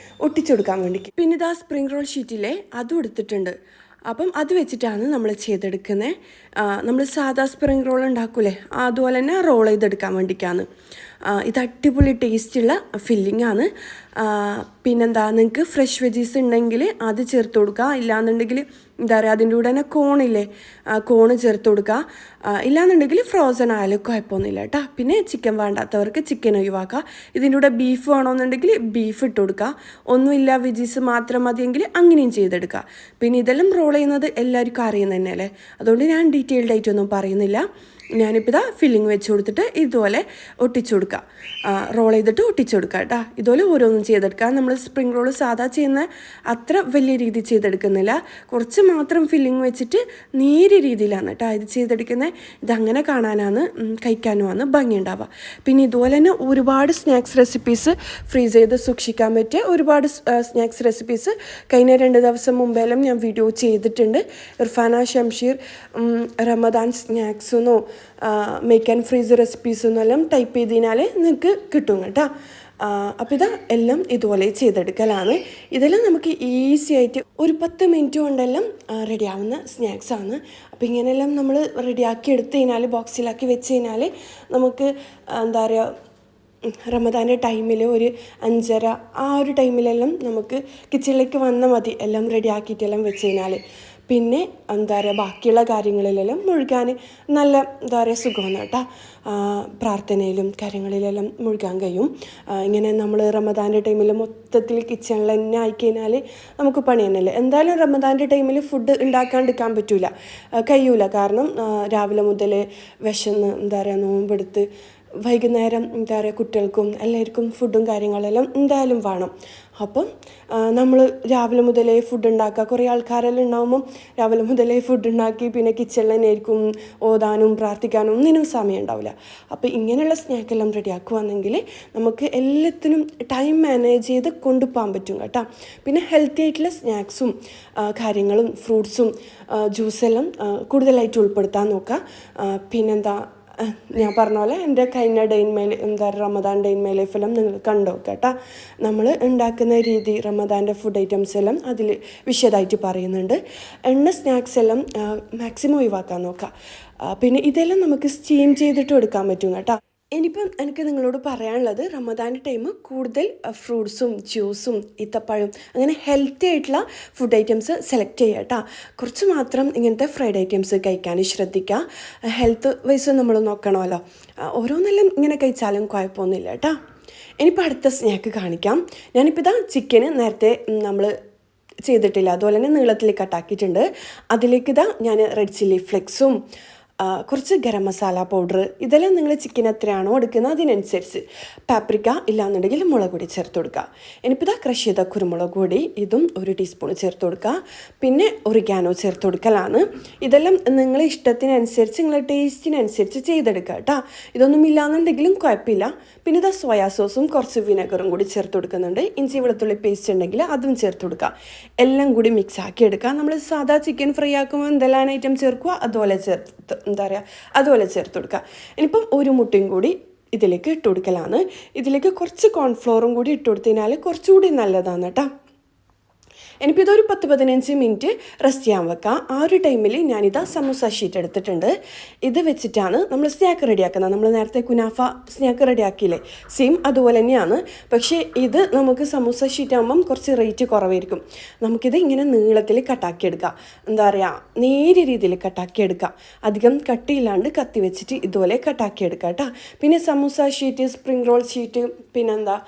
ഒട്ടിച്ചെടുക്കാൻ വേണ്ടി. പിന്നെ ഇതാ സ്പ്രിംഗ് റോൾ ഷീറ്റിലെ അതും എടുത്തിട്ടുണ്ട്. അപ്പം അത് വെച്ചിട്ടാണ് നമ്മൾ ചെയ്തെടുക്കുന്നത്. നമ്മൾ സാധാ സ്പ്രിംഗ് റോൾ ഉണ്ടാക്കൂലേ, അതുപോലെ തന്നെ റോൾ ചെയ്തെടുക്കാൻ വേണ്ടിയിട്ടാണ്. ഇത് അടിപൊളി ടേസ്റ്റുള്ള ഫില്ലിംഗ് ആണ്. പിന്നെന്താ, നിങ്ങൾക്ക് ഫ്രഷ് വെജീസ് ഉണ്ടെങ്കിൽ അത് ചേർത്ത് കൊടുക്കുക. ഇല്ലാന്നുണ്ടെങ്കിൽ എന്താ പറയുക അതിൻ്റെ കൂടെ തന്നെ കോണില്ലേ, കോണ് ചേർത്ത് കൊടുക്കുക. ഇല്ലാന്നുണ്ടെങ്കിൽ ഫ്രോസൺ ആയാലും കുഴപ്പമൊന്നുമില്ല കേട്ടോ. പിന്നെ ചിക്കൻ വേണ്ടാത്തവർക്ക് ചിക്കൻ ഒഴിവാക്കുക. ഇതിൻ്റെ കൂടെ ബീഫ് വേണമെന്നുണ്ടെങ്കിൽ ബീഫ് ഇട്ട് കൊടുക്കുക. ഒന്നുമില്ല വെജീസ് മാത്രം മതിയെങ്കിൽ അങ്ങനെയും ചെയ്തെടുക്കുക. പിന്നെ ഇതെല്ലാം റോൾ ചെയ്യുന്നത് എല്ലാവർക്കും അറിയുന്നത് തന്നെയല്ലേ, അതുകൊണ്ട് ഞാൻ ഡീറ്റെയിൽഡ് ആയിട്ടൊന്നും പറയുന്നില്ല. ഞാനിപ്പോൾ ഇതാ ഫില്ലിങ് വെച്ച് കൊടുത്തിട്ട് ഇതുപോലെ ഒട്ടിച്ചു കൊടുക്കുക, റോൾ ചെയ്തിട്ട് ഒട്ടിച്ചു കൊടുക്കുക കേട്ടോ. ഇതുപോലെ ഓരോന്നും ചെയ്തെടുക്കുക. നമ്മൾ സ്പ്രിംഗ് റോൾ സാധാ ചെയ്യുന്ന അത്ര വലിയ രീതിയിൽ ചെയ്തെടുക്കുന്നില്ല, കുറച്ച് മാത്രം ഫില്ലിങ് വെച്ചിട്ട് നേരിയ രീതിയിലാണ് കേട്ടോ ഇത് ചെയ്തെടുക്കുന്നത്. ഇതങ്ങനെ കാണാനാണ് കഴിക്കാനുമാണ് ഭംഗി ഉണ്ടാവുക. പിന്നെ ഇതുപോലെ തന്നെ ഒരുപാട് സ്നാക്സ് റെസിപ്പീസ് ഫ്രീസ് ചെയ്ത് സൂക്ഷിക്കാൻ പറ്റിയ ഒരുപാട് സ്നാക്സ് റെസിപ്പീസ് കഴിഞ്ഞ 2 ദിവസം മുമ്പെല്ലാം ഞാൻ വീഡിയോ ചെയ്തിട്ടുണ്ട്. ഇർഫാന ഷംഷീർ റമദാൻ സ്നാക്സെന്നോ മേക്ക് ആൻഡ് ഫ്രീസ് റെസിപ്പീസെന്നോ എല്ലാം ടൈപ്പ് ചെയ്തതിനാൽ നിങ്ങൾക്ക് കിട്ടും കേട്ടോ. അപ്പോൾ ഇതാ എല്ലാം ഇതുപോലെ ചെയ്തെടുക്കലാണ്. ഇതെല്ലാം നമുക്ക് ഈസി ആയിട്ട് ഒരു 10 മിനിറ്റ് കൊണ്ടെല്ലാം റെഡിയാവുന്ന സ്നാക്സാണ്. അപ്പോൾ ഇങ്ങനെയെല്ലാം നമ്മൾ റെഡിയാക്കി എടുത്തു കഴിഞ്ഞാൽ ബോക്സിലാക്കി വെച്ച് കഴിഞ്ഞാൽ നമുക്ക് എന്താ പറയുക, റമദാൻ്റെ ടൈമിൽ ഒരു 5:30 ആ ഒരു ടൈമിലെല്ലാം നമുക്ക് കിച്ചണിലേക്ക് വന്നാൽ മതി എല്ലാം റെഡിയാക്കിയിട്ടെല്ലാം വെച്ച് കഴിഞ്ഞാൽ. പിന്നെ എന്താ പറയുക, ബാക്കിയുള്ള കാര്യങ്ങളിലെല്ലാം മുഴുകാൻ നല്ല എന്താ പറയുക സുഖമാണ് കേട്ടോ. പ്രാർത്ഥനയിലും കാര്യങ്ങളിലെല്ലാം മുഴുകാൻ കഴിയും. ഇങ്ങനെ നമ്മൾ റമദാൻ്റെ ടൈമിൽ മൊത്തത്തിൽ കിച്ചണിൽ തന്നെ ആയിക്കഴിഞ്ഞാൽ നമുക്ക് പണി തന്നെയല്ലേ. എന്തായാലും റമദാൻ്റെ ടൈമിൽ ഫുഡ് ഉണ്ടാക്കാണ്ടിരിക്കാൻ പറ്റില്ല, കഴിയൂല. കാരണം രാവിലെ മുതൽ വിശന്ന് എന്താ പറയുക നോമ്പെടുത്ത് വൈകുന്നേരം എന്താ പറയുക കുട്ടികൾക്കും എല്ലാവർക്കും ഫുഡും കാര്യങ്ങളെല്ലാം എന്തായാലും വേണം. അപ്പം നമ്മൾ രാവിലെ മുതലേ ഫുഡ് ഉണ്ടാക്കുക, കുറേ ആൾക്കാരെല്ലാം ഉണ്ടാകുമ്പം രാവിലെ മുതലേ ഫുഡ് ഉണ്ടാക്കി പിന്നെ കിച്ചണിൽ തന്നെ ആയിരിക്കും ഓതാനും പ്രാർത്ഥിക്കാനും ഒന്നിനും സമയം ഉണ്ടാവില്ല. അപ്പോൾ ഇങ്ങനെയുള്ള സ്നാക്കെല്ലാം റെഡിയാക്കുകയാണെങ്കിൽ നമുക്ക് എല്ലാത്തിനും ടൈം മാനേജ് ചെയ്ത് കൊണ്ടുപോകാൻ പറ്റും കേട്ടോ. പിന്നെ ഹെൽത്തി ആയിട്ടുള്ള സ്നാക്സും കാര്യങ്ങളും ഫ്രൂട്ട്സും ജ്യൂസെല്ലാം കൂടുതലായിട്ട് ഉൾപ്പെടുത്താൻ നോക്കുക. പിന്നെന്താ, ഞാൻ പറഞ്ഞ പോലെ എൻ്റെ കഴിഞ്ഞ എന്താ റമദാൻ ഡേ ഇൻ മൈ ലൈഫെല്ലാം നിങ്ങൾ കണ്ടു കേട്ടോ. നമ്മൾ ഉണ്ടാക്കുന്ന രീതി റമദാൻ്റെ ഫുഡ് ഐറ്റംസ് എല്ലാം അതിൽ വിശദമായിട്ട് പറയുന്നുണ്ട്. എണ്ണ സ്നാക്സ് എല്ലാം മാക്സിമം ഒഴിവാക്കാൻ നോക്കുക. പിന്നെ ഇതെല്ലാം നമുക്ക് സ്റ്റീം ചെയ്തിട്ട് എടുക്കാൻ പറ്റും കേട്ടോ. ഇനിയിപ്പം എനിക്ക് നിങ്ങളോട് പറയാനുള്ളത്, റമദാൻ്റെ ടൈം കൂടുതൽ ഫ്രൂട്ട്സും ജ്യൂസും ഈത്തപ്പഴം അങ്ങനെ ഹെൽത്തി ആയിട്ടുള്ള ഫുഡ് ഐറ്റംസ് സെലക്ട് ചെയ്യുക കേട്ടോ. കുറച്ച് മാത്രം ഇങ്ങനത്തെ ഫ്രൈഡ് ഐറ്റംസ് കഴിക്കാൻ ശ്രദ്ധിക്കുക. ഹെൽത്ത് വൈസ് നമ്മൾ നോക്കണമല്ലോ, ഓരോന്നെല്ലാം ഇങ്ങനെ കഴിച്ചാലും കുഴപ്പമൊന്നുമില്ല കേട്ടോ. ഇനിയിപ്പോൾ അടുത്ത സ്നാക്ക് കാണിക്കാം. ഞാനിപ്പോൾ ഇതാ ചിക്കന് നേരത്തെ നമ്മൾ ചെയ്തിട്ടില്ല, അതുപോലെ തന്നെ നീളത്തിൽ കട്ടാക്കിയിട്ടുണ്ട്. അതിലേക്ക് ഇതാ ഞാൻ റെഡ് ചില്ലി ഫ്ലെക്സും കുറച്ച് ഗരം മസാല പൗഡർ, ഇതെല്ലാം നിങ്ങൾ ചിക്കൻ എത്രയാണോ എടുക്കുന്നത് അതിനനുസരിച്ച്, പാപ്രിക്ക ഇല്ലാന്നുണ്ടെങ്കിൽ മുളക് പൊടി ചേർത്ത് കൊടുക്കുക. ഇനിയിപ്പോൾ ഇതാ ക്രഷ് ചെയ്ത കുരുമുളക് പൊടി ഇതും 1 ടീസ്പൂൺ ചേർത്ത് കൊടുക്കുക. പിന്നെ ഒറിഗാനോ ചേർത്ത് കൊടുക്കലാണ്. ഇതെല്ലാം നിങ്ങളെ ഇഷ്ടത്തിനനുസരിച്ച് നിങ്ങളെ ടേസ്റ്റിനനുസരിച്ച് ചെയ്തെടുക്കുക കേട്ടോ. ഇതൊന്നും ഇല്ലാന്നുണ്ടെങ്കിലും കുഴപ്പമില്ല. പിന്നെ ഇതാ സോയാ സോസും കുറച്ച് വിനെഗറും കൂടി ചേർത്ത് കൊടുക്കുന്നുണ്ട്. ഇഞ്ചി വെളുത്തുള്ളി പേസ്റ്റ് ഉണ്ടെങ്കിൽ അതും ചേർത്ത് കൊടുക്കുക. എല്ലാം കൂടി മിക്സ് ആക്കി എടുക്കുക. നമ്മൾ സാധാ ചിക്കൻ ഫ്രൈ ആക്കുമ്പോൾ എന്തെല്ലാം ഐറ്റം ചേർക്കുക അതുപോലെ അതുപോലെ ചേർത്ത് കൊടുക്കുക. ഇനിയിപ്പം 1 മുട്ടയും കൂടി ഇതിലേക്ക് ഇട്ട് കൊടുക്കലാണ്. ഇതിലേക്ക് കുറച്ച് കോൺഫ്ലോറും കൂടി ഇട്ട് കൊടുത്തതിനാൽ കുറച്ചുകൂടി നല്ലതാണ് കേട്ടോ. ഇനിയിപ്പോൾ ഇതൊരു 10-15 മിനിറ്റ് റെസ്റ്റ് ചെയ്യാൻ വെക്കാം. ആ ഒരു ടൈമിൽ ഞാനിതാ സമൂസ ഷീറ്റ് എടുത്തിട്ടുണ്ട്. ഇത് വെച്ചിട്ടാണ് നമ്മൾ സ്നാക്ക് റെഡിയാക്കുന്നത്. നമ്മൾ നേരത്തെ കുനാഫ സ്നാക്ക് റെഡിയാക്കിയില്ലേ, സെയിം അതുപോലെ തന്നെയാണ്. പക്ഷേ ഇത് നമുക്ക് സമൂസ ഷീറ്റ് ആകുമ്പം കുറച്ച് റേറ്റ് കുറവായിരിക്കും. നമുക്കിത് ഇങ്ങനെ നീളത്തിൽ കട്ടാക്കിയെടുക്കാം, എന്താ പറയുക നേരിയ രീതിയിൽ കട്ടാക്കിയെടുക്കാം. അധികം കട്ടിയില്ലാണ്ട് കത്തി വെച്ചിട്ട് ഇതുപോലെ കട്ടാക്കിയെടുക്കാം കേട്ടോ. പിന്നെ samosa sheet, spring roll sheet, പിന്നെന്താ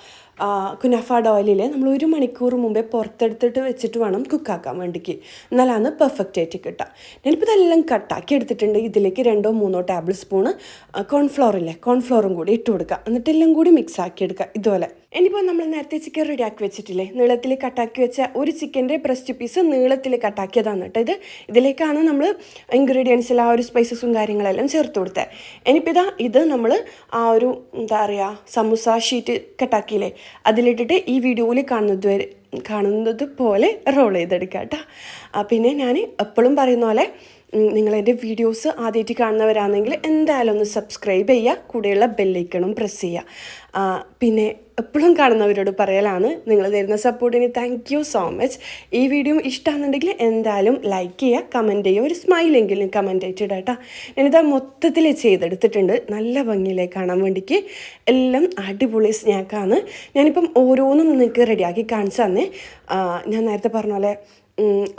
കുനാഫയുടെ ഓയിലിൽ നമ്മൾ 1 മണിക്കൂർ മുമ്പേ പുറത്തെടുത്തിട്ട് വെച്ചിട്ട് വേണം കുക്കാക്കാൻ വേണ്ടിക്ക്, എന്നാലാണ് പെർഫെക്റ്റ് ആയിട്ട് കിട്ടുക. ഞാനിപ്പോൾ ഇതെല്ലാം കട്ടാക്കി എടുത്തിട്ടുണ്ട്. ഇതിലേക്ക് 2-3 ടേബിൾ സ്പൂണ് കോൺഫ്ലോറും കൂടി ഇട്ട് കൊടുക്കുക. എന്നിട്ട് എല്ലാം കൂടി മിക്സ് ആക്കി എടുക്കുക ഇതുപോലെ. ഇനിയിപ്പോൾ നമ്മൾ നേരത്തെ ചിക്കൻ റെഡിയാക്കി വെച്ചിട്ടില്ലേ, നീളത്തിൽ കട്ടാക്കി വെച്ച ഒരു ചിക്കൻ്റെ ബ്രസ്റ്റ് പീസ് നീളത്തിൽ കട്ടാക്കിയതാണ് കേട്ടോ. ഇതിലേക്കാണ് നമ്മൾ ഇൻഗ്രീഡിയൻസിൽ ആ ഒരു സ്പൈസസും കാര്യങ്ങളെല്ലാം ചേർത്ത് കൊടുത്തത്. ഇനിയിപ്പോൾ ഇത് നമ്മൾ ആ ഒരു എന്താ പറയുക സമൂസ ഷീറ്റ് കട്ടാക്കിയില്ലേ അതിലിട്ടിട്ട് ഈ വീഡിയോയിൽ കാണുന്നത് പോലെ റോൾ ചെയ്തെടുക്കുക കേട്ടോ. പിന്നെ ഞാൻ എപ്പോഴും പറയുന്ന പോലെ നിങ്ങളെൻ്റെ വീഡിയോസ് ആദ്യമായിട്ട് കാണുന്നവരാണെങ്കിൽ എന്തായാലും ഒന്ന് സബ്സ്ക്രൈബ് ചെയ്യുക, കൂടെയുള്ള ബെല്ലൈക്കണും പ്രസ് ചെയ്യുക. പിന്നെ എപ്പോഴും കാണുന്നവരോട് പറയലാണ്, നിങ്ങൾ തരുന്ന സപ്പോർട്ടിന് താങ്ക് യു സോ മച്ച്. ഈ വീഡിയോ ഇഷ്ടമാണെന്നുണ്ടെങ്കിൽ എന്തായാലും ലൈക്ക് ചെയ്യുക, കമൻറ്റ് ചെയ്യുക, ഒരു സ്മൈലെങ്കിലും കമൻറ്റ് ആയിട്ട് ഇടാം കേട്ടോ. ഞാനിത് മൊത്തത്തിൽ ചെയ്തെടുത്തിട്ടുണ്ട്, നല്ല ഭംഗിയിലേക്ക് കാണാൻ വേണ്ടിക്ക്. എല്ലാം അടിപൊളി സ്നാക്കാണ്. ഞാനിപ്പം ഓരോന്നും നിങ്ങൾക്ക് റെഡിയാക്കി കാണിച്ചു തന്നെ. ഞാൻ നേരത്തെ പറഞ്ഞ പോലെ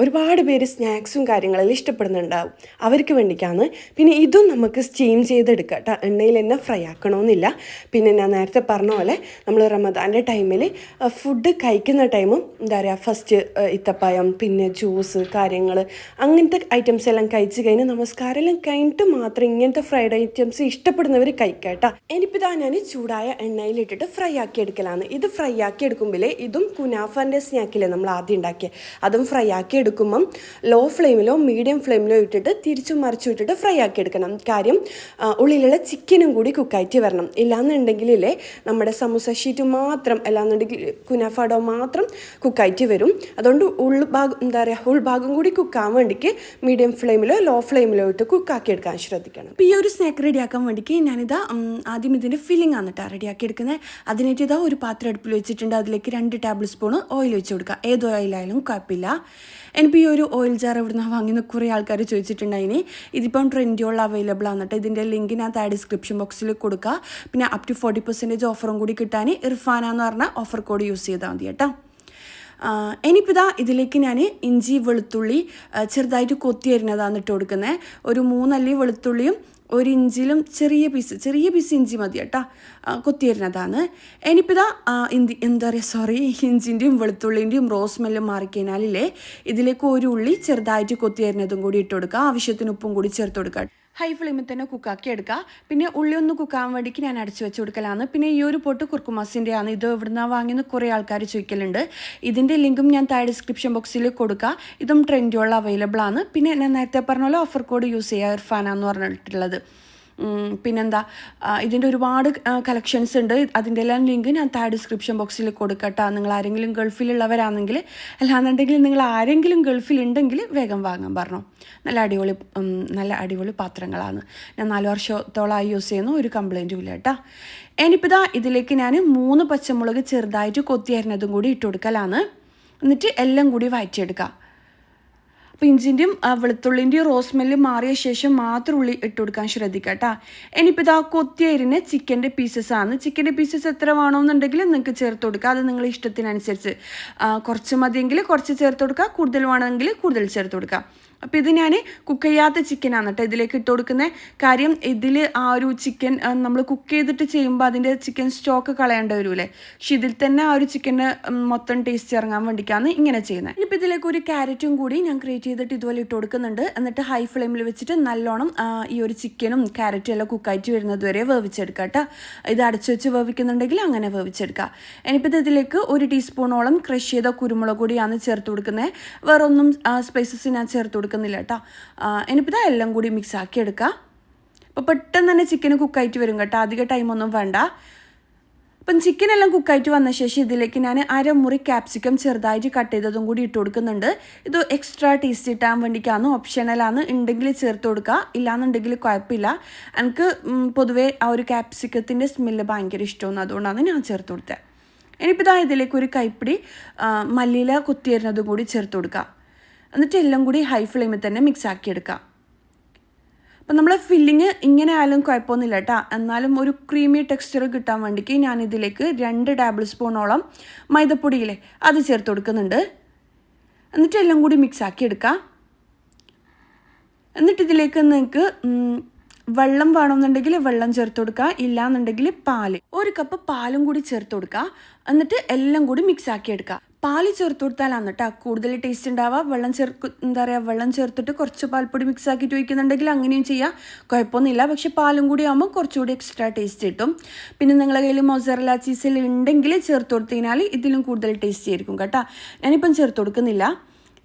ഒരുപാട് പേര് സ്നാക്സും കാര്യങ്ങളെല്ലാം ഇഷ്ടപ്പെടുന്നുണ്ടാവും, അവർക്ക് വേണ്ടിയിട്ടാണ്. പിന്നെ ഇതും നമുക്ക് സ്റ്റീം ചെയ്തെടുക്കാം കേട്ടോ, എണ്ണയിൽ തന്നെ ഫ്രൈ ആക്കണമെന്നില്ല. പിന്നെ ഞാൻ നേരത്തെ പറഞ്ഞ പോലെ നമ്മൾ റമദാൻ്റെ ടൈമിൽ ഫുഡ് കഴിക്കുന്ന ടൈമും എന്താ പറയുക, ഫസ്റ്റ് ഇത്തപ്പഴം, പിന്നെ ജ്യൂസ് കാര്യങ്ങൾ, അങ്ങനത്തെ ഐറ്റംസ് എല്ലാം കഴിച്ച് കഴിഞ്ഞ് നമസ്കാരം എല്ലാം കഴിഞ്ഞിട്ട് മാത്രം ഇങ്ങനത്തെ ഫ്രൈഡ് ഐറ്റംസ് ഇഷ്ടപ്പെടുന്നവർ കഴിക്കാം കേട്ടോ. ഇനിയിപ്പോൾ ഇതാ ഞാൻ ചൂടായ എണ്ണയിലിട്ടിട്ട് ഫ്രൈ ആക്കി എടുക്കലാണ്. ഇത് ഫ്രൈ ആക്കി എടുക്കുമ്പോൾ ഇതും കുനാഫാൻ്റെ സ്നാക്കില്ലേ നമ്മൾ ആദ്യം ഉണ്ടാക്കിയത്, അതും ഫ്രൈ ആക്കി എടുക്കുമ്പം ലോ ഫ്ലെയിമിലോ മീഡിയം ഫ്ലെയിമിലോ ഇട്ടിട്ട് തിരിച്ചും മറിച്ചും ഇട്ടിട്ട് ഫ്രൈ ആക്കി എടുക്കണം. കാര്യം ഉള്ളിലുള്ള ചിക്കനും കൂടി കുക്കായിട്ട് വരണം. ഇല്ലാന്നുണ്ടെങ്കിലേ നമ്മുടെ സമൂസ ഷീറ്റ് മാത്രം, അല്ലാന്നുണ്ടെങ്കിൽ കുനാഫാഡോ മാത്രം കുക്കായിട്ട് വരും. അതുകൊണ്ട് ഉൾഭാഗം കൂടി കുക്കാൻ വേണ്ടിക്ക് മീഡിയം ഫ്ലെയിമിലോ ലോ ഫ്ലെയിമിലോ ഇട്ട് കുക്കാക്കി എടുക്കാൻ ശ്രദ്ധിക്കണം. അപ്പോൾ ഈ ഒരു സ്നാക്ക് റെഡിയാക്കാൻ വേണ്ടിക്ക് ഞാനിതാ ആദ്യം ഇതിൻ്റെ ഫില്ലിംഗ് ആണ് കേട്ടോ റെഡിയാക്കി എടുക്കുന്നത്. അതിനായിട്ട് ഇതാ ഒരു പാത്രം അടുപ്പിൽ വെച്ചിട്ടുണ്ട്. അതിലേക്ക് 2 ടേബിൾ സ്പൂൺ ഓയിൽ വെച്ച് കൊടുക്കുക. ഏത് ഓയിലായാലും കുഴപ്പമില്ല. എനിക്ക് ഈ ഒരു ഓയിൽ ജാർ എവിടുന്ന് വാങ്ങുന്ന കുറേ ആൾക്കാർ ചോദിച്ചിട്ടുണ്ടായിന്. ഇതിപ്പം ട്രെൻഡിയോളം അവൈലബിൾ ആണ് കേട്ടോ. ഇതിൻ്റെ ലിങ്ക് ഞാൻ താഴെ ഡിസ്ക്രിപ്ഷൻ ബോക്സിൽ കൊടുക്കുക. പിന്നെ അപ് ടു 40% ഓഫറും കൂടി കിട്ടാൻ ഇർഫാന എന്ന് പറഞ്ഞ ഓഫർ കോഡ് യൂസ് ചെയ്താൽ മതി കേട്ടോ. ഇനിയിപ്പോൾ ഇതാ ഇതിലേക്ക് ഞാൻ ഇഞ്ചി വെളുത്തുള്ളി ചെറുതായിട്ട് കൊത്തി അരിഞ്ഞതാണ് ഇട്ട് കൊടുക്കുന്നത്. ഒരു 3 അല്ലി വെളുത്തുള്ളിയും 1 ഇഞ്ചിലും ചെറിയ പീസ് ഇഞ്ചി മതി കേട്ടോ, കൊത്തി വരുന്നതാണ്. ഇനിയിപ്പോൾ ഇതാ ഇഞ്ചിൻ്റെയും വെളുത്തുള്ളിൻ്റെയും റോസ് സ്മെല്ലും മാറിക്കഴിഞ്ഞാലില്ലേ ഇതിലേക്ക് 1 ഉള്ളി ചെറുതായിട്ട് കൊത്തി വരുന്നതും കൂടി ഇട്ട് കൊടുക്കുക. ആവശ്യത്തിന് ഉപ്പും കൂടി ചേർത്ത് കൊടുക്കുക. ഹൈ ഫ്ലെയിമിൽ തന്നെ കുക്കാക്കി എടുക്കുക. പിന്നെ ഉള്ളി ഒന്ന് കുക്കാൻ വേണ്ടിക്ക് ഞാൻ അടച്ചു വെച്ച് കൊടുക്കലാണ്. പിന്നെ ഈ ഒരു പൊട്ട് കുർക്കുമാസിൻ്റെ ആണ്. ഇത് എവിടുന്നാണ് വാങ്ങിയെന്ന് കുറേ ആൾക്കാർ ചോദിക്കലുണ്ട്. ഇതിൻ്റെ ലിങ്കും ഞാൻ താഴെ ഡിസ്ക്രിപ്ഷൻ ബോക്സിൽ കൊടുക്കുക. ഇതും ട്രെൻഡിയോളം അവൈലബിൾ ആണ്. പിന്നെ ഞാൻ നേരത്തെ പറഞ്ഞ പോലെ ഓഫർ കോഡ് യൂസ് ചെയ്യുക, ഇർഫാന എന്ന് പറഞ്ഞിട്ടുള്ളത്. പിന്നെന്താ, ഇതിൻ്റെ ഒരുപാട് കളക്ഷൻസ് ഉണ്ട്. അതിൻ്റെ എല്ലാം ലിങ്ക് ഞാൻ താഴെ ഡിസ്ക്രിപ്ഷൻ ബോക്സിൽ കൊടുക്കട്ടോ. നിങ്ങൾ ആരെങ്കിലും ഗൾഫിലുള്ളവരാണെങ്കിൽ, അല്ലാന്നുണ്ടെങ്കിൽ നിങ്ങൾ ആരെങ്കിലും ഗൾഫിലുണ്ടെങ്കിൽ വേഗം വാങ്ങാൻ പറഞ്ഞു. നല്ല അടിപൊളി പാത്രങ്ങളാണ്. ഞാൻ 4 വർഷത്തോളമായി യൂസ് ചെയ്യുന്നു, ഒരു കംപ്ലൈൻറ്റും ഇല്ല കേട്ടോ. ഇനിയിപ്പോൾ ഇതാ ഇതിലേക്ക് ഞാൻ 3 പച്ചമുളക് ചെറുതായിട്ട് കൊത്തി അരിഞ്ഞതും കൂടി ഇട്ട് കൊടുക്കലാണ്. എന്നിട്ട് എല്ലാം കൂടി വഴറ്റിയെടുക്കുക. അപ്പോൾ ഇഞ്ചിൻ്റെയും വെളുത്തുള്ളിൻ്റെയും റോസ് സ്മെല്ല് മാറിയ ശേഷം മാത്രം ഉള്ളി ഇട്ട് കൊടുക്കാൻ ശ്രദ്ധിക്കുക കേട്ടോ. ഇനിയിപ്പോൾ ഇതാ കൊത്തി അരിഞ്ഞ ചിക്കൻ്റെ പീസസ് ആണ്. ചിക്കൻ്റെ പീസസ് എത്ര വേണമെന്നുണ്ടെങ്കിൽ നിങ്ങൾക്ക് ചേർത്ത് കൊടുക്കുക. അത് നിങ്ങളുടെ ഇഷ്ടത്തിനനുസരിച്ച്, കുറച്ച് മതിയെങ്കിൽ കുറച്ച് ചേർത്ത് കൊടുക്കുക, കൂടുതൽ വേണമെങ്കിൽ കൂടുതൽ ചേർത്ത് കൊടുക്കുക. അപ്പോൾ ഇത് ഞാൻ കുക്ക് ചെയ്യാത്ത ചിക്കനാണ് കേട്ടോ ഇതിലേക്ക് ഇട്ട് കൊടുക്കുന്നത്. കാര്യം ഇതിൽ ആ ഒരു ചിക്കൻ നമ്മൾ കുക്ക് ചെയ്തിട്ട് ചെയ്യുമ്പോൾ അതിൻ്റെ ചിക്കൻ സ്റ്റോക്ക് കളയേണ്ടി വരില്ലേ. പക്ഷെ ഇതിൽ തന്നെ ആ ഒരു ചിക്കന് മൊത്തം ടേസ്റ്റ് ഇറങ്ങാൻ വേണ്ടിയിട്ടാണ് ഇങ്ങനെ ചെയ്യുന്നത്. ഇനിയിപ്പോൾ ഇതിലേക്ക് ഒരു ക്യാരറ്റും കൂടി ഞാൻ ക്രിയേറ്റ് ചെയ്തിട്ട് ഇതുപോലെ ഇട്ട് കൊടുക്കുന്നുണ്ട്. എന്നിട്ട് ഹൈ ഫ്ലെയിമിൽ വെച്ചിട്ട് നല്ലോണം ഈ ഒരു ചിക്കനും ക്യാരറ്റും എല്ലാം കുക്കായിട്ട് വരുന്നത് വരെ വേവിച്ചെടുക്കുക കേട്ടോ. ഇത് അടച്ചു വെച്ച് വേവിക്കുന്നുണ്ടെങ്കിൽ അങ്ങനെ വേവിച്ചെടുക്കുക. ഇനിയിപ്പോൾ ഇതിലേക്ക് 1 ടീസ്പൂണോളം ക്രഷ് ചെയ്ത കുരുമുളക് പൊടിയാണ് ചേർത്ത് കൊടുക്കുന്നത്. വേറെ ഒന്നും സ്പൈസസ് ഞാൻ ചേർത്ത് കൊടുക്കുന്നില്ല കേട്ടോ. ഇനിയിപ്പോൾ ഇതാ എല്ലാം കൂടി മിക്സ് ആക്കി എടുക്കുക. അപ്പോൾ പെട്ടെന്ന് തന്നെ ചിക്കന് കുക്കായിട്ട് വരും കേട്ടോ, അധിക ടൈമൊന്നും വേണ്ട. അപ്പം ചിക്കനെല്ലാം കുക്കായിട്ട് വന്ന ശേഷം ഇതിലേക്ക് ഞാൻ 1/2 മുറി ക്യാപ്സിക്കം ചെറുതായിട്ട് കട്ട് ചെയ്തതും കൂടി ഇട്ട് കൊടുക്കുന്നുണ്ട്. ഇത് എക്സ്ട്രാ ടേസ്റ്റ് കിട്ടാൻ വേണ്ടിയിട്ടാണ്, ഓപ്ഷണലാണ്. ഉണ്ടെങ്കിൽ ചേർത്ത് കൊടുക്കുക, ഇല്ലാന്നുണ്ടെങ്കിൽ കുഴപ്പമില്ല. എനിക്ക് പൊതുവേ ആ ഒരു ക്യാപ്സിക്കത്തിൻ്റെ സ്മെല്ല് ഭയങ്കര ഇഷ്ടമാണ്, അതുകൊണ്ടാണ് ഞാൻ ചേർത്ത് കൊടുത്തത്. ഇനിയിപ്പോൾ ഇതാ ഇതിലേക്ക് ഒരു കൈപ്പിടി മല്ലിയില കുത്തി വരുന്നതും കൂടി ചേർത്ത് കൊടുക്കുക. എന്നിട്ട് എല്ലാം കൂടി ഹൈ ഫ്ലെയിമിൽ തന്നെ മിക്സ് ആക്കി എടുക്കുക. അപ്പം നമ്മൾ ഫില്ലിങ് ഇങ്ങനെ ആയാലും കുഴപ്പമൊന്നുമില്ല കേട്ടോ. എന്നാലും ഒരു ക്രീമി ടെക്സ്ചർ കിട്ടാൻ വേണ്ടിക്ക് ഞാൻ ഇതിലേക്ക് 2 ടേബിൾ സ്പൂണോളം മൈദപ്പൊടിയില്ലേ അത് ചേർത്ത് കൊടുക്കുന്നുണ്ട്. എന്നിട്ട് എല്ലാം കൂടി മിക്സ് ആക്കി എടുക്കുക. എന്നിട്ട് ഇതിലേക്ക് നിങ്ങൾക്ക് വെള്ളം വേണമെന്നുണ്ടെങ്കിൽ വെള്ളം ചേർത്ത് കൊടുക്കുക, ഇല്ലാന്നുണ്ടെങ്കിൽ പാല്, 1 കപ്പ് പാലും കൂടി ചേർത്ത് കൊടുക്കുക. എന്നിട്ട് എല്ലാം കൂടി മിക്സ് ആക്കി എടുക്കുക. പാല് ചേർത്ത് കൊടുത്താലാണ് കേട്ടോ കൂടുതൽ ടേസ്റ്റ് ഉണ്ടാവുക. വെള്ളം ചേർത്തിട്ട് കുറച്ച് പാൽപ്പൊടി മിക്സ് ആക്കിയിട്ട് വയ്ക്കുന്നുണ്ടെങ്കിൽ അങ്ങനെയും ചെയ്യാം, കുഴപ്പമൊന്നുമില്ല. പക്ഷേ പാലും കൂടി ആകുമ്പോൾ കുറച്ചുകൂടി എക്സ്ട്രാ ടേസ്റ്റ് കിട്ടും. പിന്നെ നിങ്ങളുടെ കയ്യിൽ മൊസറല്ല ചീസിൽ ഉണ്ടെങ്കിൽ ചേർത്ത് കൊടുത്തു കഴിഞ്ഞാൽ ഇതിലും കൂടുതൽ ടേസ്റ്റ് ആയിരിക്കും കേട്ടോ. ഞാനിപ്പം ചേർത്ത് കൊടുക്കുന്നില്ല.